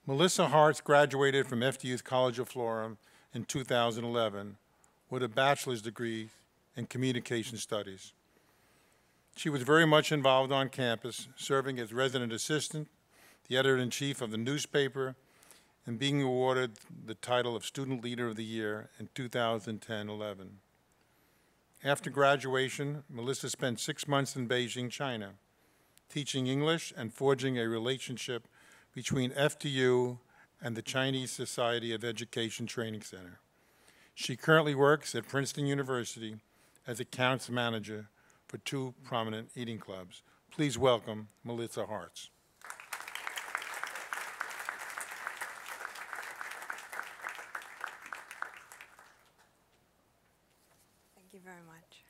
Melissa Hartz graduated from FDU's College of Florham in 2011 with a bachelor's degree in communication studies. She was very much involved on campus, serving as resident assistant, the editor-in-chief of the newspaper, and being awarded the title of Student Leader of the Year in 2010-11. After graduation, Melissa spent 6 months in Beijing, China, teaching English and forging a relationship between FDU and the Chinese Society of Education Training Center. She currently works at Princeton University as accounts manager for 2 prominent eating clubs. Please welcome Melissa Hartz. Thank you very much.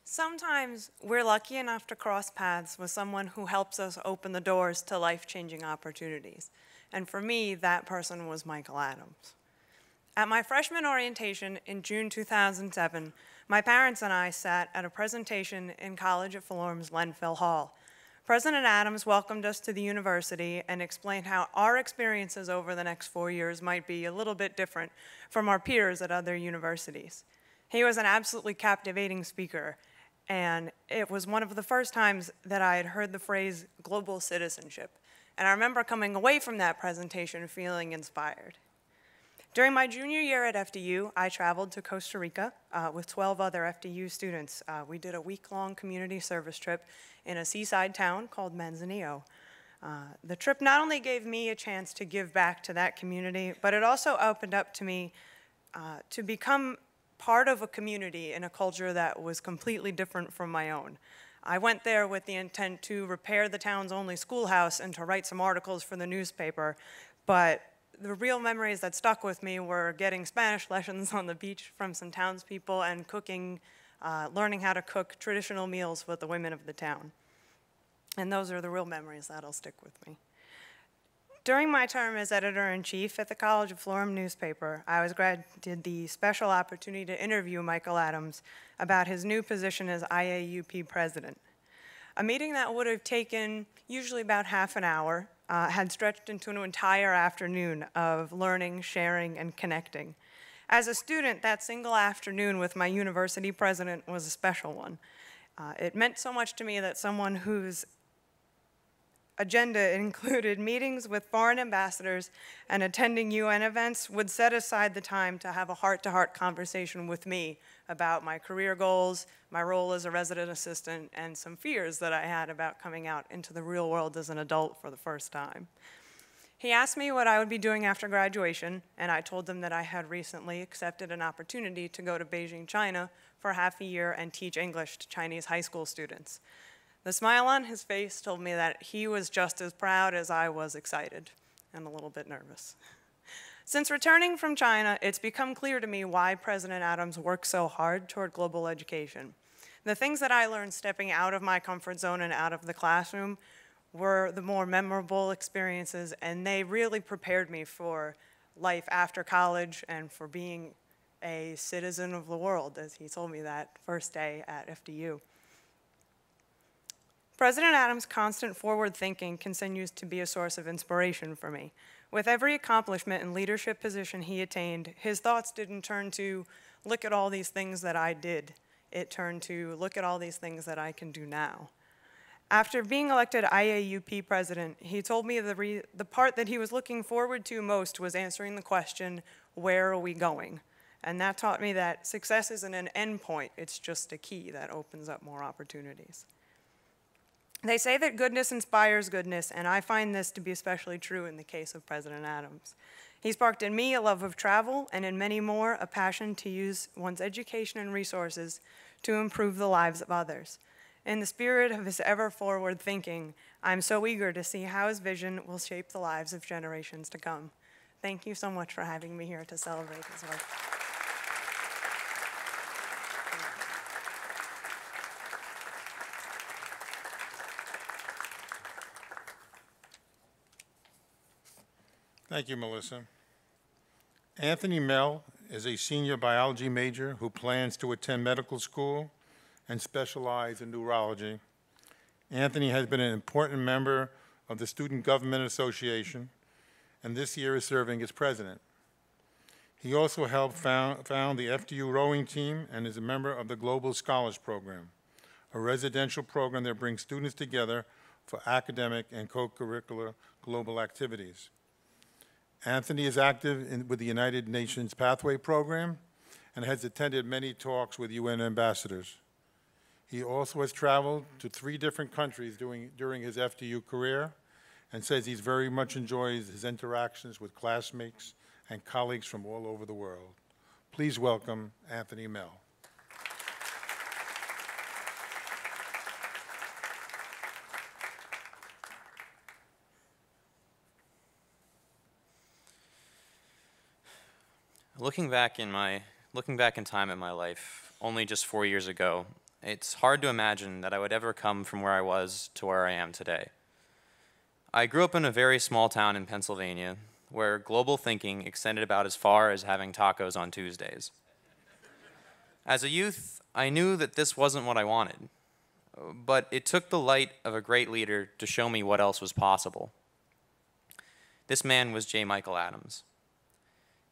Sometimes we're lucky enough to cross paths with someone who helps us open the doors to life-changing opportunities. And for me, that person was Michael Adams. At my freshman orientation in June 2007, my parents and I sat at a presentation in College at Florham's Lenfell Hall. President Adams welcomed us to the university and explained how our experiences over the next 4 years might be a little bit different from our peers at other universities. He was an absolutely captivating speaker, and it was one of the first times that I had heard the phrase global citizenship. And I remember coming away from that presentation feeling inspired. During my junior year at FDU, I traveled to Costa Rica with 12 other FDU students. We did a week-long community service trip in a seaside town called Manzanillo. The trip not only gave me a chance to give back to that community, but it also opened up to me to become part of a community in a culture that was completely different from my own. I went there with the intent to repair the town's only schoolhouse and to write some articles for the newspaper, but the real memories that stuck with me were getting Spanish lessons on the beach from some townspeople and cooking, learning how to cook traditional meals with the women of the town. And those are the real memories that'll stick with me. During my term as editor-in-chief at the College of Florham newspaper, I was granted the special opportunity to interview Michael Adams about his new position as IAUP president. A meeting that would have taken usually about half an hour had stretched into an entire afternoon of learning, sharing, and connecting. As a student, that single afternoon with my university president was a special one. It meant so much to me that someone whose agenda included meetings with foreign ambassadors and attending UN events would set aside the time to have a heart-to-heart conversation with me about my career goals, my role as a resident assistant, and some fears that I had about coming out into the real world as an adult for the first time. He asked me what I would be doing after graduation, and I told him that I had recently accepted an opportunity to go to Beijing, China for half a year and teach English to Chinese high school students. The smile on his face told me that he was just as proud as I was excited and a little bit nervous. Since returning from China, it's become clear to me why President Adams works so hard toward global education. The things that I learned stepping out of my comfort zone and out of the classroom were the more memorable experiences, and they really prepared me for life after college and for being a citizen of the world, as he told me that first day at FDU. President Adams' constant forward thinking continues to be a source of inspiration for me. With every accomplishment and leadership position he attained, his thoughts didn't turn to, look at all these things that I did. It turned to, look at all these things that I can do now. After being elected IAUP president, he told me the part that he was looking forward to most was answering the question, where are we going? And that taught me that success isn't an end point, it's just a key that opens up more opportunities. They say that goodness inspires goodness, and I find this to be especially true in the case of President Adams. He sparked in me a love of travel, and in many more, a passion to use one's education and resources to improve the lives of others. In the spirit of his ever-forward thinking, I'm so eager to see how his vision will shape the lives of generations to come. Thank you so much for having me here to celebrate his work. Thank you, Melissa. Anthony Mell is a senior biology major who plans to attend medical school and specialize in neurology. Anthony has been an important member of the Student Government Association, and this year is serving as president. He also helped found the FDU rowing team and is a member of the Global Scholars Program, a residential program that brings students together for academic and co-curricular global activities. Anthony is active with the United Nations Pathway Program and has attended many talks with UN ambassadors. He also has traveled to 3 different countries during his FDU career and says he very much enjoys his interactions with classmates and colleagues from all over the world. Please welcome Anthony Mell. Looking back in time in my life, only just 4 years ago, it's hard to imagine that I would ever come from where I was to where I am today. I grew up in a very small town in Pennsylvania where global thinking extended about as far as having tacos on Tuesdays. As a youth, I knew that this wasn't what I wanted, but it took the light of a great leader to show me what else was possible. This man was J. Michael Adams.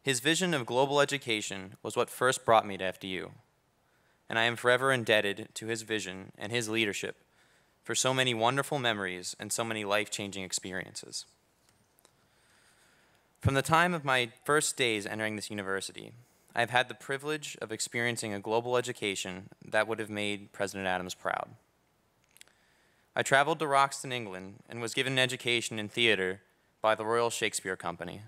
His vision of global education was what first brought me to FDU, and I am forever indebted to his vision and his leadership for so many wonderful memories and so many life-changing experiences. From the time of my first days entering this university, I have had the privilege of experiencing a global education that would have made President Adams proud. I traveled to Roxton, England, and was given an education in theater by the Royal Shakespeare Company.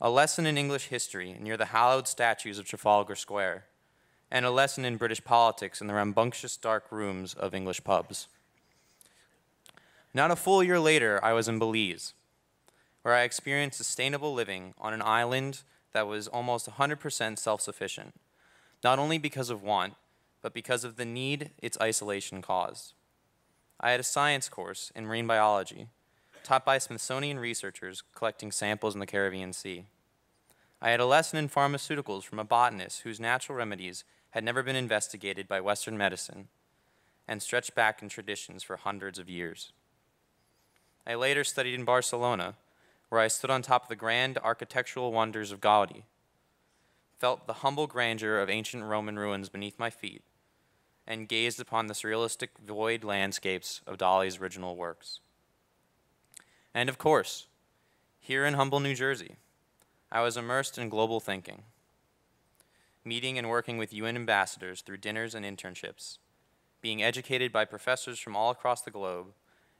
a lesson in English history near the hallowed statues of Trafalgar Square, and a lesson in British politics in the rambunctious dark rooms of English pubs. Not a full year later, I was in Belize, where I experienced sustainable living on an island that was almost 100% self-sufficient, not only because of want, but because of the need its isolation caused. I had a science course in marine biology, taught by Smithsonian researchers collecting samples in the Caribbean Sea. I had a lesson in pharmaceuticals from a botanist whose natural remedies had never been investigated by Western medicine and stretched back in traditions for hundreds of years. I later studied in Barcelona, where I stood on top of the grand architectural wonders of Gaudi, felt the humble grandeur of ancient Roman ruins beneath my feet, and gazed upon the surrealistic void landscapes of Dali's original works. And of course, here in humble New Jersey, I was immersed in global thinking, meeting and working with UN ambassadors through dinners and internships, being educated by professors from all across the globe,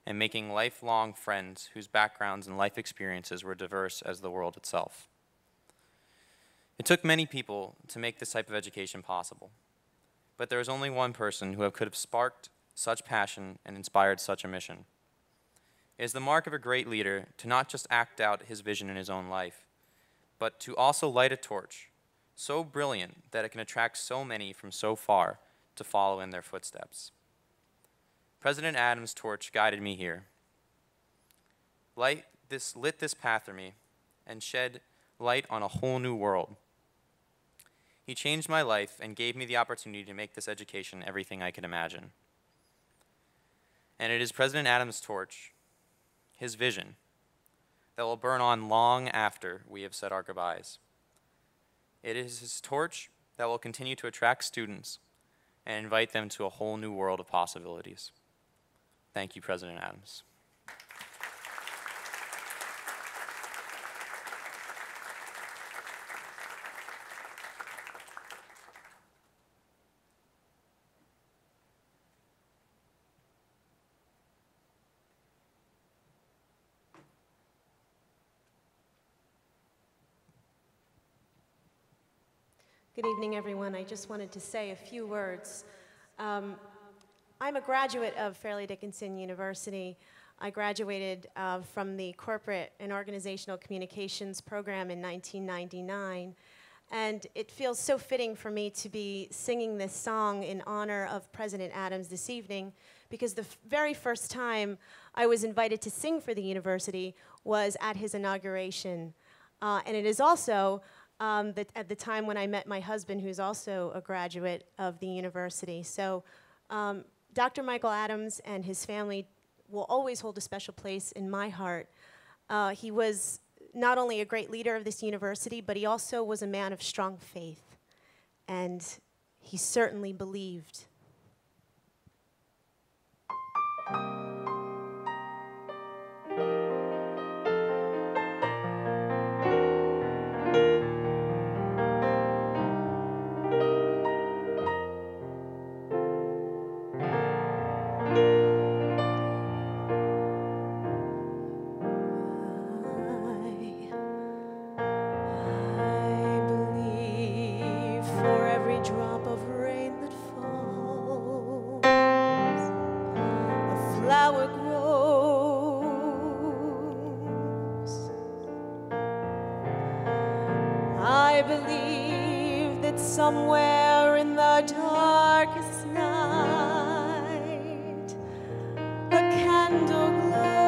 and making lifelong friends whose backgrounds and life experiences were diverse as the world itself. It took many people to make this type of education possible, but there was only one person who could have sparked such passion and inspired such a mission. It is the mark of a great leader to not just act out his vision in his own life, but to also light a torch so brilliant that it can attract so many from so far to follow in their footsteps. President Adams' torch guided me here, lit this path for me, and shed light on a whole new world. He changed my life and gave me the opportunity to make this education everything I could imagine. And it is President Adams' torch, his vision, that will burn on long after we have said our goodbyes. It is his torch that will continue to attract students and invite them to a whole new world of possibilities. Thank you, President Adams. Good evening, everyone. I just wanted to say a few words. I'm a graduate of Fairleigh Dickinson University. I graduated from the Corporate and Organizational Communications program in 1999, and it feels so fitting for me to be singing this song in honor of President Adams this evening, because the very first time I was invited to sing for the university was at his inauguration. And it is also at the time when I met my husband, who's also a graduate of the university. So Dr. Michael Adams and his family will always hold a special place in my heart. He was not only a great leader of this university, but he also was a man of strong faith. And he certainly believed. I believe that somewhere in the darkest night, a candle glows.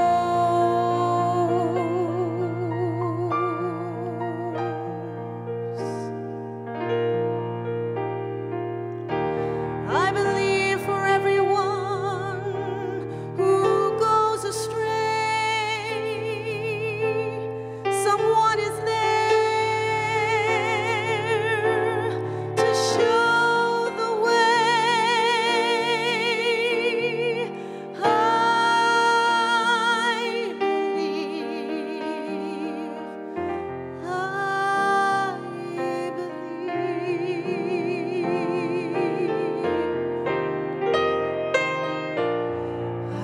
I believe for everyone who goes astray, someone is there to show the way.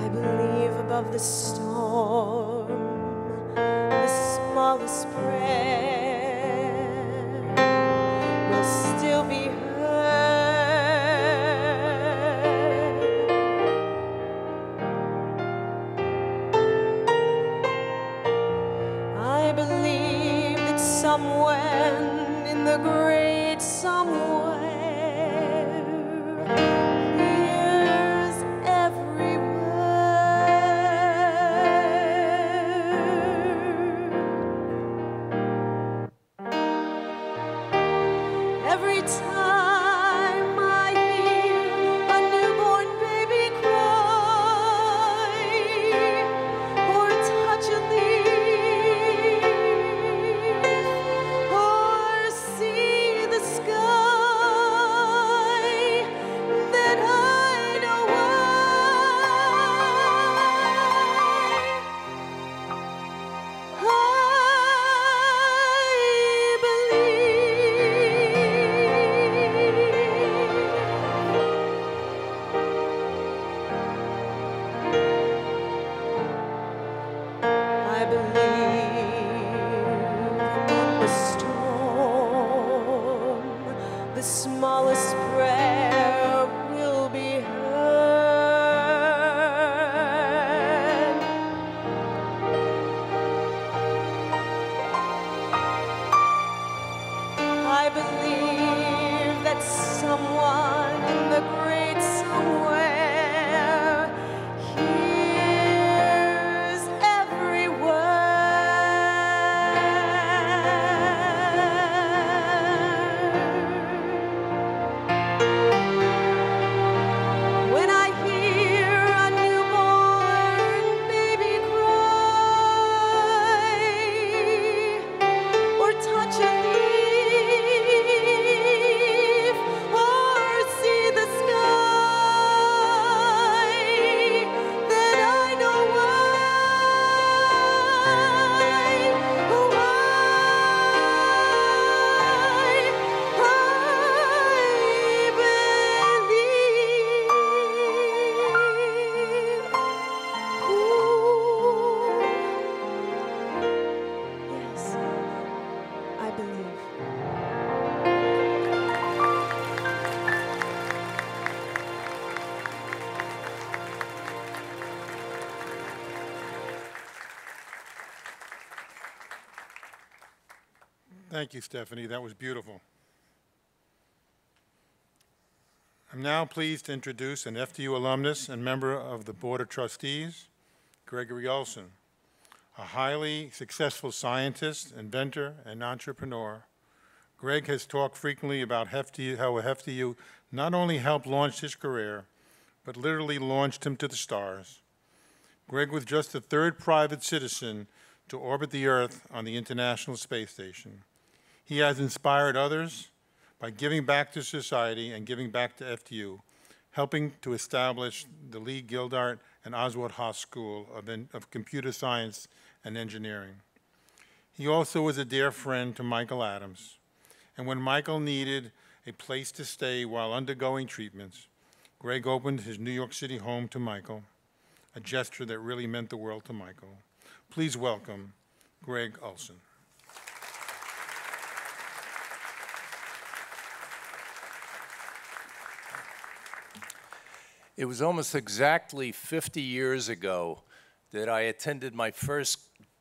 I believe above the storm, the smallest breath somewhere in the great somewhere. Here's everywhere. Every time I hear a newborn baby cry or touch a leaf or see the sky, then I know why. I believe in the storm, the smallest prayer will be heard. I believe that someone in the great somewhere hears everywhere. When I hear a newborn baby cry or touch a leaf or see the sky, then I know why. Yes, I believe. Thank you, Stephanie. That was beautiful. I'm now pleased to introduce an FDU alumnus and member of the Board of Trustees, Gregory Olson, a highly successful scientist, inventor, and entrepreneur. Greg has talked frequently about how FDU not only helped launch his career, but literally launched him to the stars. Greg was just the third private citizen to orbit the Earth on the International Space Station. He has inspired others by giving back to society and giving back to FDU, helping to establish the Lee Gildart and Oswald Haas School of Computer Science and Engineering. He also was a dear friend to Michael Adams, and when Michael needed a place to stay while undergoing treatments, Greg opened his New York City home to Michael, a gesture that really meant the world to Michael. Please welcome Greg Olson. It was almost exactly 50 years ago that I attended my first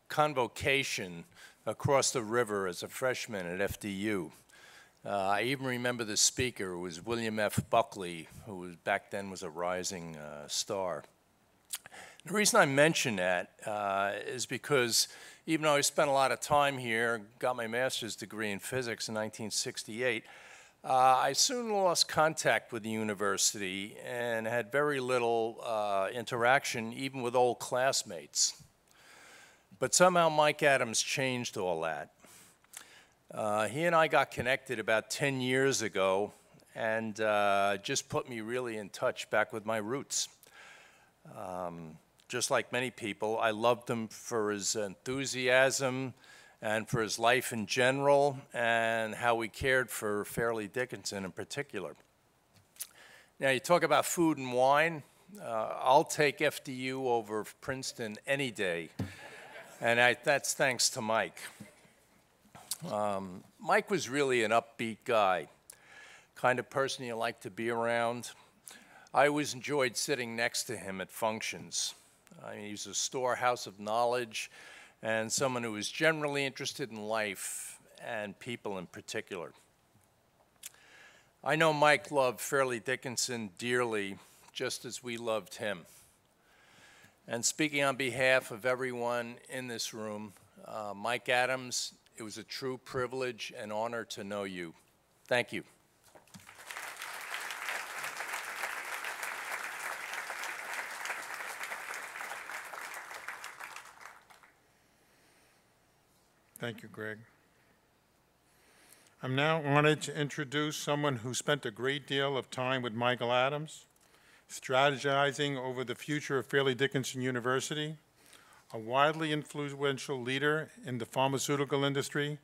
convocation across the river as a freshman at FDU. I even remember the speaker. It was William F. Buckley, who back then was a rising star. The reason I mention that is because even though I spent a lot of time here, got my master's degree in physics in 1968, I soon lost contact with the university and had very little interaction even with old classmates. But somehow Mike Adams changed all that. He and I got connected about 10 years ago and just put me really in touch back with my roots. Just like many people, I loved him for his enthusiasm and for his life in general, and how he cared for Fairleigh Dickinson in particular. Now, you talk about food and wine. I'll take FDU over Princeton any day, and that's thanks to Mike. Mike was really an upbeat guy, kind of person you like to be around. I always enjoyed sitting next to him at functions. I mean, he's a storehouse of knowledge, and someone who was generally interested in life and people in particular. I know Mike loved Fairleigh Dickinson dearly, just as we loved him. And speaking on behalf of everyone in this room, Mike Adams, it was a true privilege and honor to know you. Thank you. Thank you, Greg. I'm now honored to introduce someone who spent a great deal of time with Michael Adams, strategizing over the future of Fairleigh Dickinson University, a widely influential leader in the pharmaceutical industry.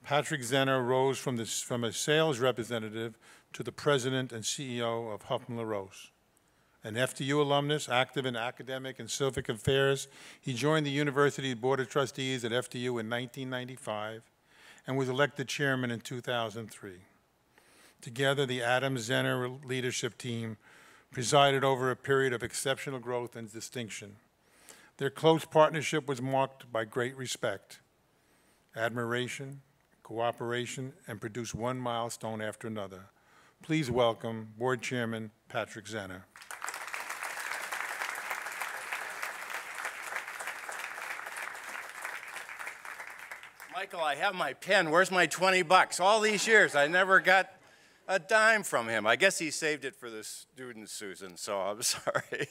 Patrick Zenner rose from a sales representative to the president and CEO of Huffman LaRoche. An FDU alumnus, active in academic and civic affairs, he joined the University Board of Trustees at FDU in 1995 and was elected chairman in 2003. Together, the Adams-Zenner leadership team presided over a period of exceptional growth and distinction. Their close partnership was marked by great respect, admiration, cooperation, and produced one milestone after another. Please welcome Board Chairman Patrick Zenner. Michael, I have my pen. Where's my 20 bucks? All these years, I never got a dime from him. I guess he saved it for the students, Susan, so I'm sorry.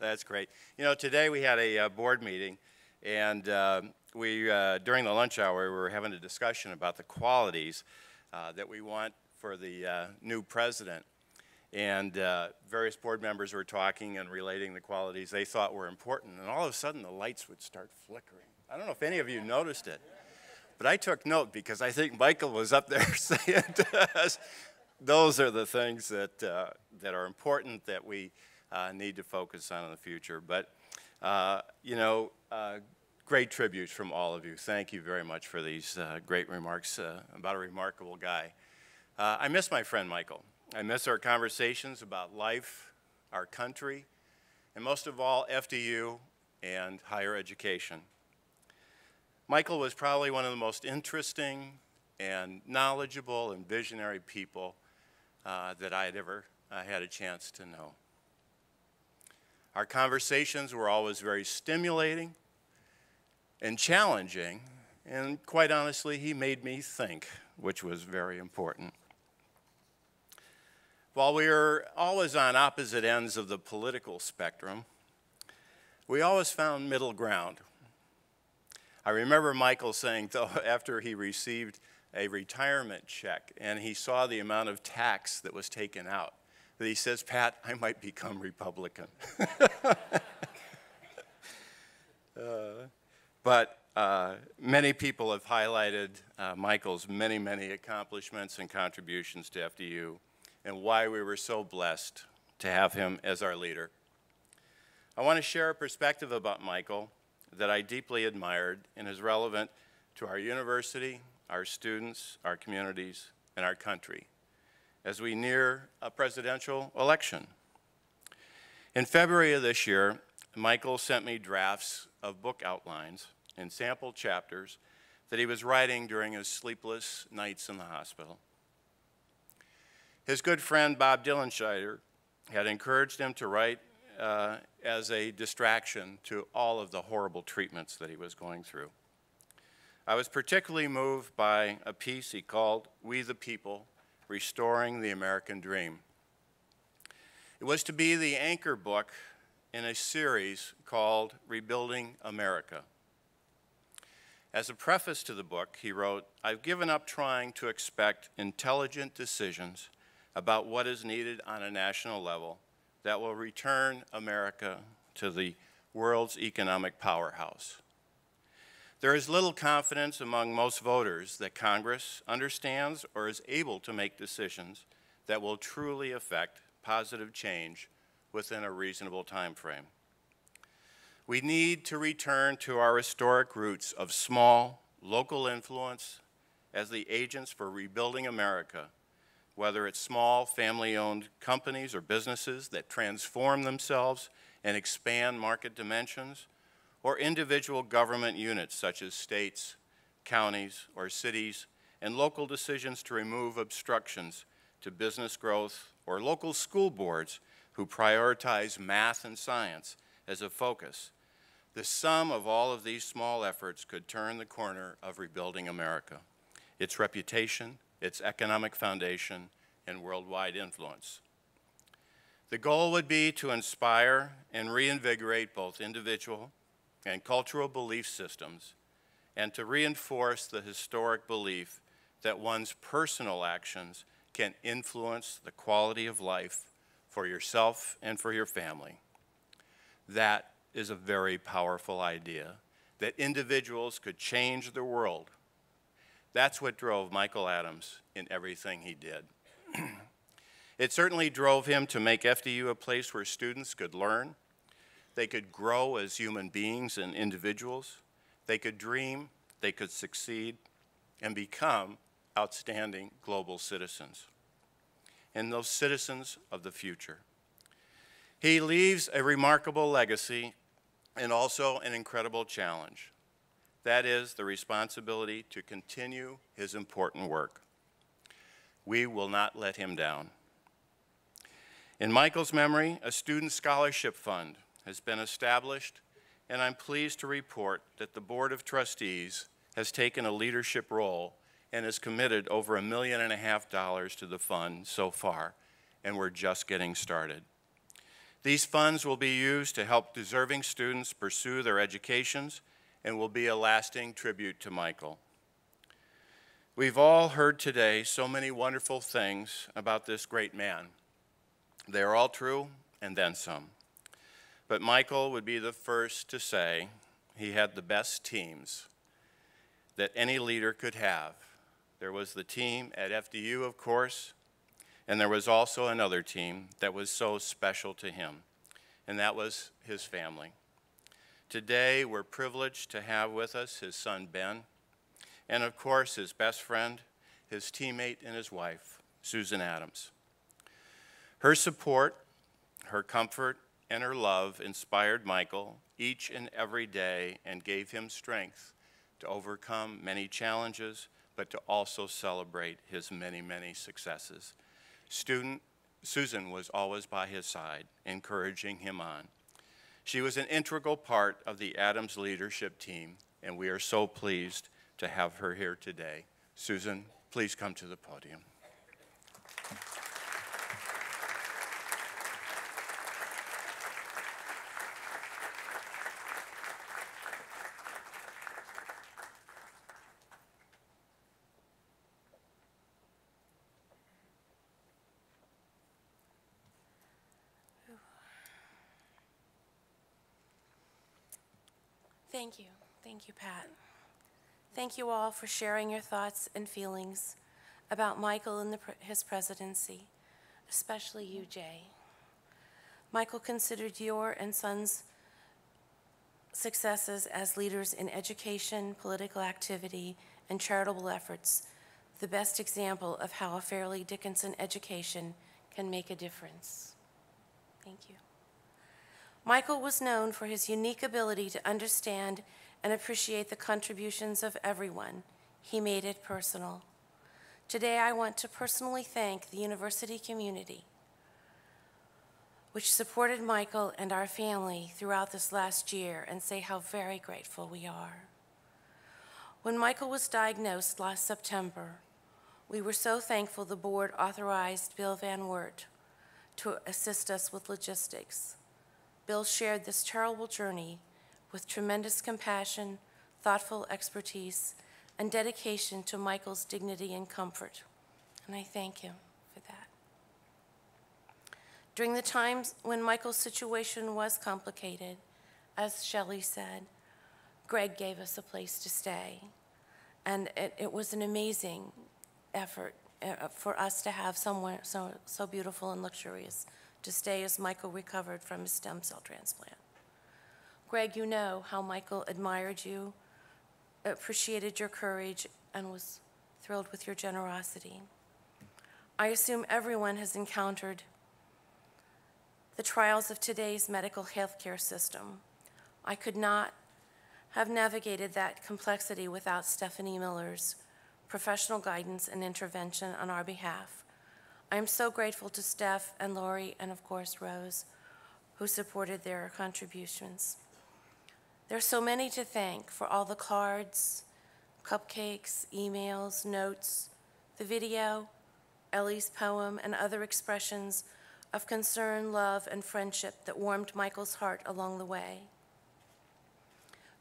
That's great. You know, today we had a board meeting, and during the lunch hour, we were having a discussion about the qualities that we want for the new president. And various board members were talking and relating the qualities they thought were important, and all of a sudden the lights would start flickering. I don't know if any of you noticed it. But I took note because I think Michael was up there saying to us, those are the things that are important that we need to focus on in the future. But, you know, great tributes from all of you. Thank you very much for these great remarks about a remarkable guy. I miss my friend Michael. I miss our conversations about life, our country, and most of all, FDU and higher education. Michael was probably one of the most interesting and knowledgeable and visionary people that I had ever had a chance to know. Our conversations were always very stimulating and challenging, and quite honestly, he made me think, which was very important. While we were always on opposite ends of the political spectrum, we always found middle ground. I remember Michael saying, though, after he received a retirement check and he saw the amount of tax that was taken out, that he says, Pat, I might become Republican. But many people have highlighted Michael's many, many accomplishments and contributions to FDU and why we were so blessed to have him as our leader. I want to share a perspective about Michael that I deeply admired and is relevant to our university, our students, our communities, and our country as we near a presidential election. In February of this year, Michael sent me drafts of book outlines and sample chapters that he was writing during his sleepless nights in the hospital. His good friend Bob Dillenscheider had encouraged him to write as a distraction to all of the horrible treatments that he was going through. I was particularly moved by a piece he called We the People, Restoring the American Dream. It was to be the anchor book in a series called Rebuilding America. As a preface to the book, he wrote, I've given up trying to expect intelligent decisions about what is needed on a national level that will return America to the world's economic powerhouse. There is little confidence among most voters that Congress understands or is able to make decisions that will truly affect positive change within a reasonable time frame. We need to return to our historic roots of small, local influence as the agents for rebuilding America, whether it's small, family-owned companies or businesses that transform themselves and expand market dimensions, or individual government units such as states, counties, or cities, and local decisions to remove obstructions to business growth, or local school boards who prioritize math and science as a focus, the sum of all of these small efforts could turn the corner of rebuilding America, its reputation, its economic foundation, and worldwide influence. The goal would be to inspire and reinvigorate both individual and cultural belief systems, and to reinforce the historic belief that one's personal actions can influence the quality of life for yourself and for your family. That is a very powerful idea, that individuals could change the world. That's what drove Michael Adams in everything he did. It certainly drove him to make FDU a place where students could learn, they could grow as human beings and individuals, they could dream, they could succeed, and become outstanding global citizens, and those citizens of the future. He leaves a remarkable legacy and also an incredible challenge. That is the responsibility to continue his important work. We will not let him down. In Michael's memory, a student scholarship fund has been established, and I'm pleased to report that the Board of Trustees has taken a leadership role and has committed over $1.5 million to the fund so far, and we're just getting started. These funds will be used to help deserving students pursue their educations and will be a lasting tribute to Michael. We've all heard today so many wonderful things about this great man. They're all true, and then some. But Michael would be the first to say he had the best teams that any leader could have. There was the team at FDU, of course, and there was also another team that was so special to him, and that was his family. Today, we're privileged to have with us his son, Ben, and of course, his best friend, his teammate, and his wife, Susan Adams. Her support, her comfort, and her love inspired Michael each and every day and gave him strength to overcome many challenges, but to also celebrate his many, many successes. Susan was always by his side, encouraging him on. She was an integral part of the Adams leadership team, and we are so pleased to have her here today. Susan, please come to the podium. Thank you. Thank you, Pat. Thank you all for sharing your thoughts and feelings about Michael and his presidency, especially you, Jay. Michael considered your and son's successes as leaders in education, political activity, and charitable efforts the best example of how a Fairleigh Dickinson education can make a difference. Thank you. Michael was known for his unique ability to understand and appreciate the contributions of everyone. He made it personal. Today, I want to personally thank the university community, which supported Michael and our family throughout this last year, and say how very grateful we are. When Michael was diagnosed last September, we were so thankful the board authorized Bill Van Wert to assist us with logistics. Bill shared this terrible journey with tremendous compassion, thoughtful expertise, and dedication to Michael's dignity and comfort, and I thank him for that. During the times when Michael's situation was complicated, as Shelley said, Greg gave us a place to stay, and it was an amazing effort for us to have somewhere so beautiful and luxurious to stay as Michael recovered from his stem cell transplant. Greg, you know how Michael admired you, appreciated your courage, and was thrilled with your generosity. I assume everyone has encountered the trials of today's medical healthcare system. I could not have navigated that complexity without Stephanie Miller's professional guidance and intervention on our behalf. I am so grateful to Steph and Lori and, of course, Rose, who supported their contributions. There are so many to thank for all the cards, cupcakes, emails, notes, the video, Ellie's poem, and other expressions of concern, love, and friendship that warmed Michael's heart along the way.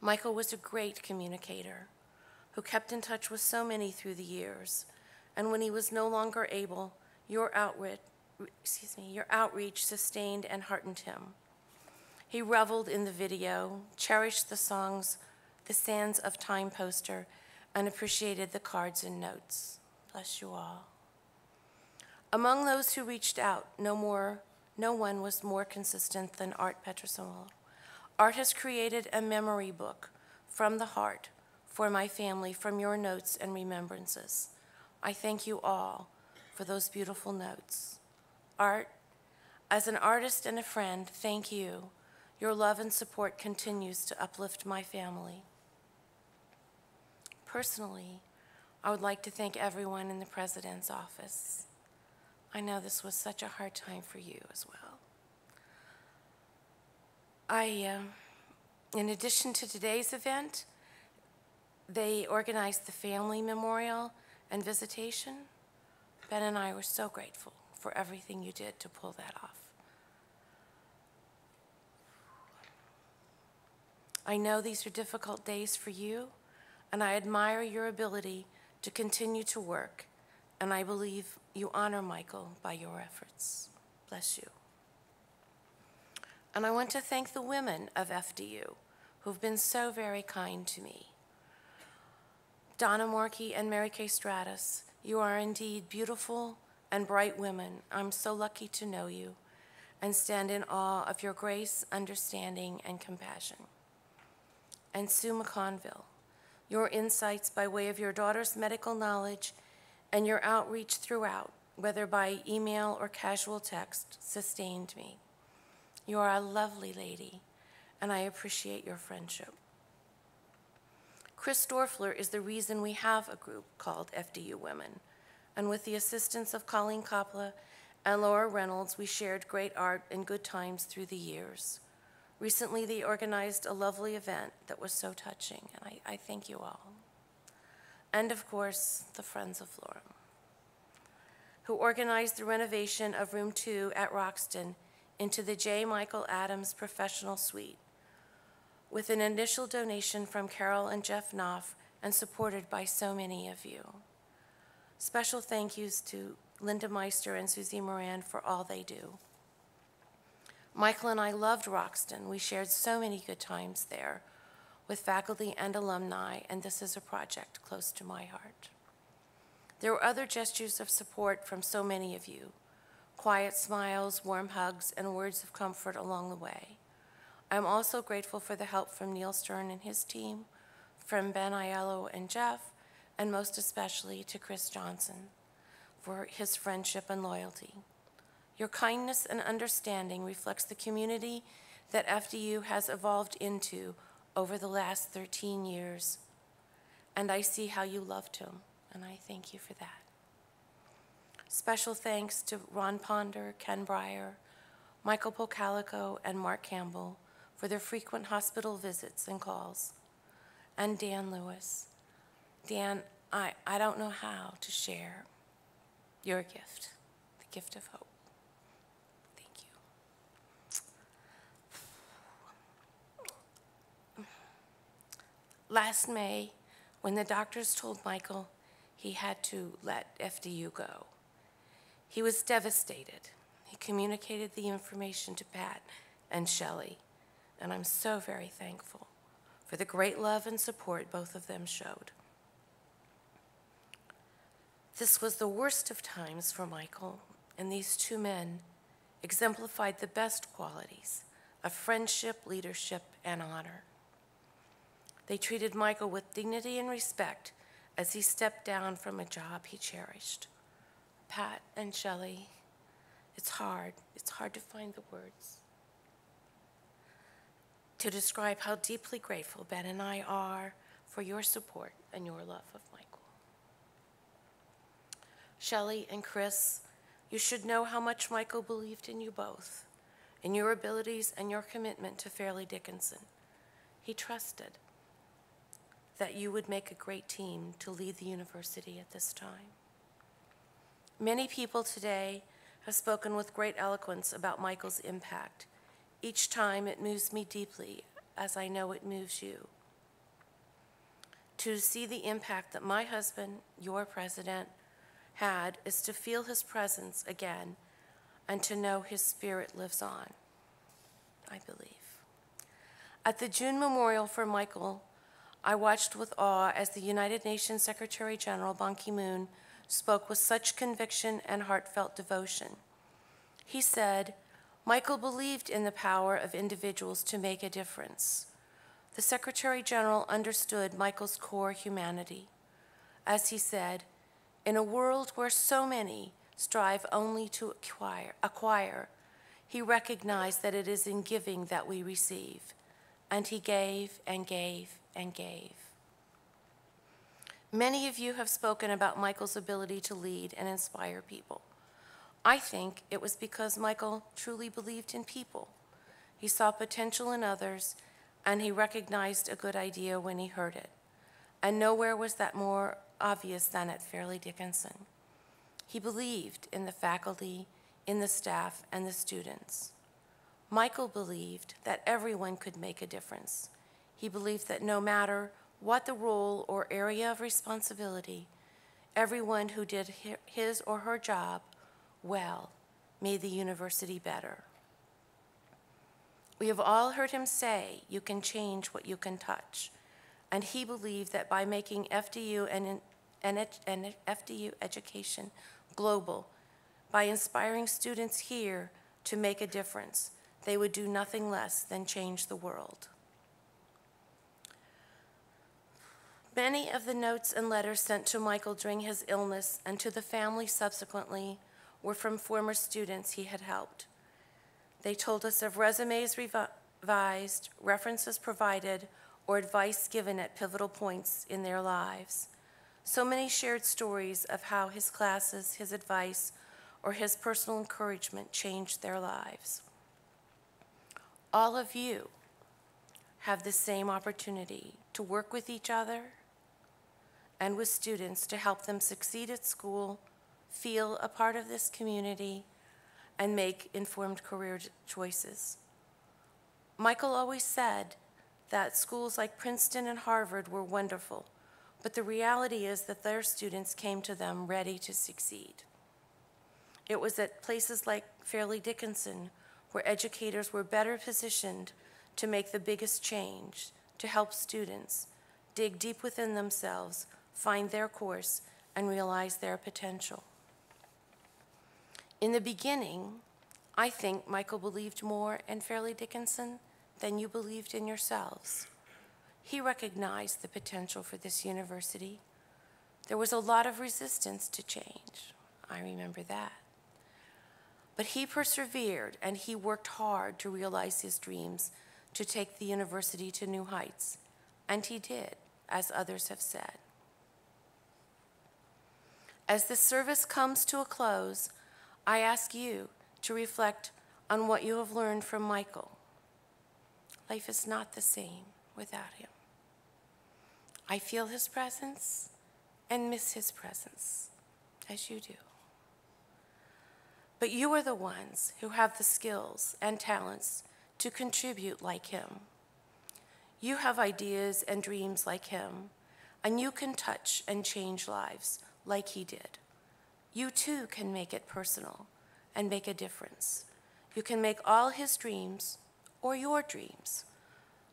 Michael was a great communicator who kept in touch with so many through the years, and when he was no longer able, your outreach sustained and heartened him. He reveled in the video, cherished the songs, the Sands of Time poster, and appreciated the cards and notes. Bless you all. Among those who reached out, no one was more consistent than Art Petrosolo. Art has created a memory book from the heart for my family from your notes and remembrances. I thank you all for those beautiful notes. Art, as an artist and a friend, thank you. Your love and support continues to uplift my family. Personally, I would like to thank everyone in the President's office. I know this was such a hard time for you as well. In addition to today's event, they organized the family memorial and visitation. Ben and I were so grateful for everything you did to pull that off. I know these are difficult days for you, and I admire your ability to continue to work, and I believe you honor Michael by your efforts. Bless you. And I want to thank the women of FDU who've been so very kind to me. Donna Morkey and Mary Kay Stratus, you are indeed beautiful and bright women. I'm so lucky to know you and stand in awe of your grace, understanding, and compassion. And Sue McConville, your insights by way of your daughter's medical knowledge and your outreach throughout, whether by email or casual text, sustained me. You are a lovely lady, and I appreciate your friendship. Chris Dorfler is the reason we have a group called FDU Women, and with the assistance of Colleen Kopla and Laura Reynolds, we shared great art and good times through the years. Recently, they organized a lovely event that was so touching, and I thank you all. And of course, the Friends of Florham, who organized the renovation of Room 2 at Roxton into the J. Michael Adams Professional Suite, with an initial donation from Carol and Jeff Knopf and supported by so many of you. Special thank yous to Linda Meister and Susie Moran for all they do. Michael and I loved Roxton. We shared so many good times there with faculty and alumni, and this is a project close to my heart. There were other gestures of support from so many of you, quiet smiles, warm hugs, and words of comfort along the way. I'm also grateful for the help from Neil Stern and his team, from Ben Aiello and Jeff, and most especially to Chris Johnson for his friendship and loyalty. Your kindness and understanding reflects the community that FDU has evolved into over the last 13 years, and I see how you loved him, and I thank you for that. Special thanks to Ron Ponder, Ken Breyer, Michael Pocalico, and Mark Campbell for their frequent hospital visits and calls, and Dan Lewis. Dan, I don't know how to share your gift, the gift of hope. Thank you. Last May, when the doctors told Michael he had to let FDU go, he was devastated. He communicated the information to Pat and Shelley, and I'm so very thankful for the great love and support both of them showed. This was the worst of times for Michael, and these two men exemplified the best qualities of friendship, leadership, and honor. They treated Michael with dignity and respect as he stepped down from a job he cherished. Pat and Shelley, it's hard to find the words. to describe how deeply grateful Ben and I are for your support and your love of Michael. Shelley and Chris, you should know how much Michael believed in you both, in your abilities and your commitment to Fairleigh Dickinson. He trusted that you would make a great team to lead the university at this time. Many people today have spoken with great eloquence about Michael's impact. Each time it moves me deeply, as I know it moves you. To see the impact that my husband, your president, had is to feel his presence again and to know his spirit lives on, I believe. At the June Memorial for Michael, I watched with awe as the United Nations Secretary General Ban Ki-moon spoke with such conviction and heartfelt devotion. He said, Michael believed in the power of individuals to make a difference. The Secretary General understood Michael's core humanity. As he said, in a world where so many strive only to acquire, he recognized that it is in giving that we receive. And he gave and gave and gave. Many of you have spoken about Michael's ability to lead and inspire people. I think it was because Michael truly believed in people. He saw potential in others, and he recognized a good idea when he heard it. And nowhere was that more obvious than at Fairleigh Dickinson. He believed in the faculty, in the staff, and the students. Michael believed that everyone could make a difference. He believed that no matter what the role or area of responsibility, everyone who did his or her job well made the university better. We have all heard him say, you can change what you can touch. And he believed that by making FDU and FDU education global, by inspiring students here to make a difference, they would do nothing less than change the world. Many of the notes and letters sent to Michael during his illness and to the family subsequently were from former students he had helped. They told us of resumes revised, references provided, or advice given at pivotal points in their lives. So many shared stories of how his classes, his advice, or his personal encouragement changed their lives. All of you have the same opportunity to work with each other and with students to help them succeed at school, feel a part of this community, and make informed career choices. Michael always said that schools like Princeton and Harvard were wonderful, but the reality is that their students came to them ready to succeed. It was at places like Fairleigh Dickinson where educators were better positioned to make the biggest change, to help students dig deep within themselves, find their course, and realize their potential. In the beginning, I think Michael believed more in Fairleigh Dickinson than you believed in yourselves. He recognized the potential for this university. There was a lot of resistance to change. I remember that. But he persevered and he worked hard to realize his dreams, to take the university to new heights. And he did, as others have said. As this service comes to a close, I ask you to reflect on what you have learned from Michael. Life is not the same without him. I feel his presence and miss his presence, as you do. But you are the ones who have the skills and talents to contribute like him. You have ideas and dreams like him, and you can touch and change lives like he did. You too can make it personal and make a difference. You can make all his dreams, or your dreams,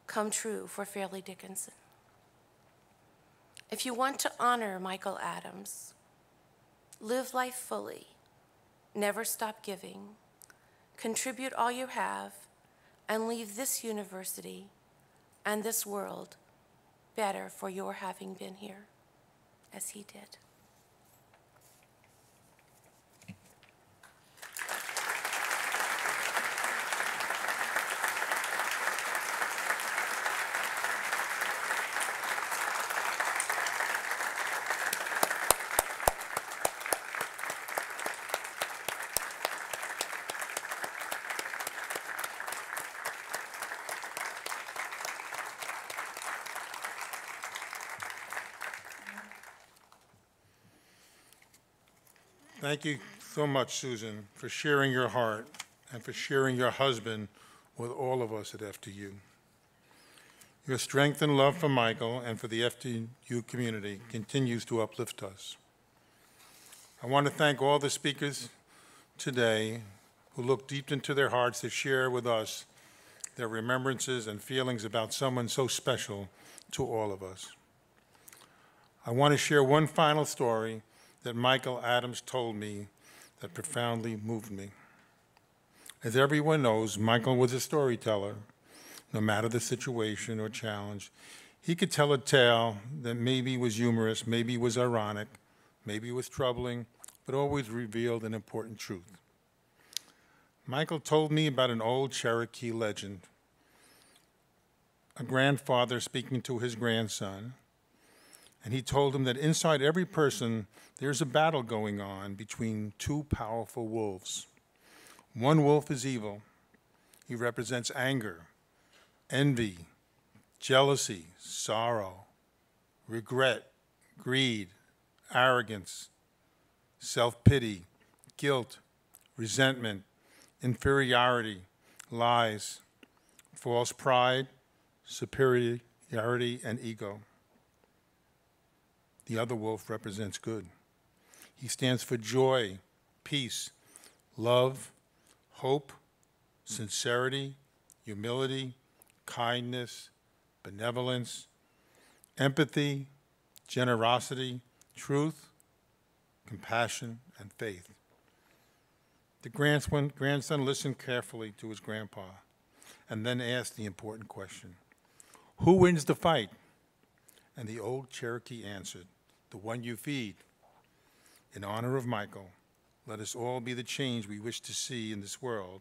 come true for Fairleigh Dickinson. If you want to honor Michael Adams, live life fully, never stop giving, contribute all you have, and leave this university and this world better for your having been here, as he did. Thank you so much, Susan, for sharing your heart and for sharing your husband with all of us at FDU. Your strength and love for Michael and for the FDU community continues to uplift us. I want to thank all the speakers today who looked deep into their hearts to share with us their remembrances and feelings about someone so special to all of us. I want to share one final story that Michael Adams told me that profoundly moved me. As everyone knows, Michael was a storyteller. No matter the situation or challenge, he could tell a tale that maybe was humorous, maybe was ironic, maybe was troubling, but always revealed an important truth. Michael told me about an old Cherokee legend, a grandfather speaking to his grandson, and he told him that inside every person there's a battle going on between two powerful wolves. One wolf is evil. He represents anger, envy, jealousy, sorrow, regret, greed, arrogance, self-pity, guilt, resentment, inferiority, lies, false pride, superiority, and ego. The other wolf represents good. He stands for joy, peace, love, hope, sincerity, humility, kindness, benevolence, empathy, generosity, truth, compassion, and faith. The grandson listened carefully to his grandpa and then asked the important question, "Who wins the fight?" And the old Cherokee answered, "The one you feed." In honor of Michael, let us all be the change we wish to see in this world,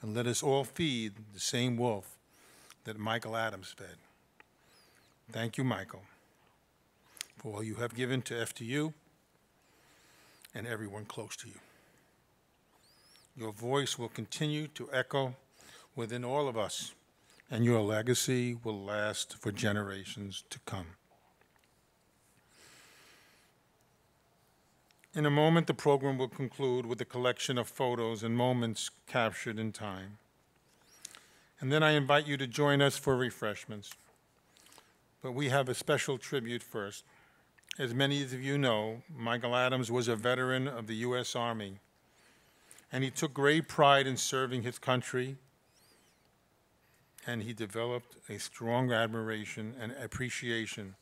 and let us all feed the same wolf that Michael Adams fed. Thank you, Michael, for all you have given to FDU and everyone close to you. Your voice will continue to echo within all of us, and your legacy will last for generations to come. In a moment, the program will conclude with a collection of photos and moments captured in time. And then I invite you to join us for refreshments. But we have a special tribute first. As many of you know, Michael Adams was a veteran of the U.S. Army, and he took great pride in serving his country, and he developed a strong admiration and appreciation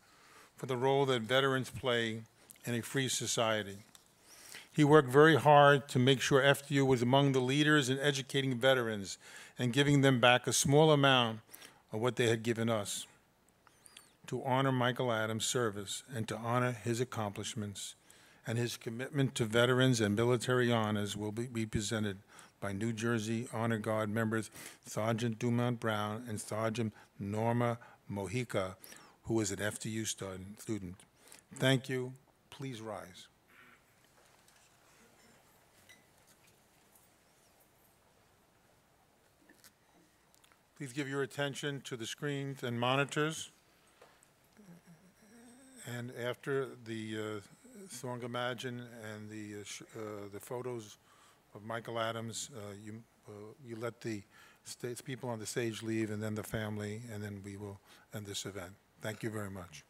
for the role that veterans play in a free society. He worked very hard to make sure FDU was among the leaders in educating veterans and giving them back a small amount of what they had given us. To honor Michael Adams' service and to honor his accomplishments and his commitment to veterans and military honors will be presented by New Jersey Honor Guard members Sergeant Dumont Brown and Sergeant Norma Mojica, who is an FDU student. Thank you. Please rise. Please give your attention to the screens and monitors. And after the song Imagine and the photos of Michael Adams, you let the people on the stage leave and then the family, and then we will end this event. Thank you very much.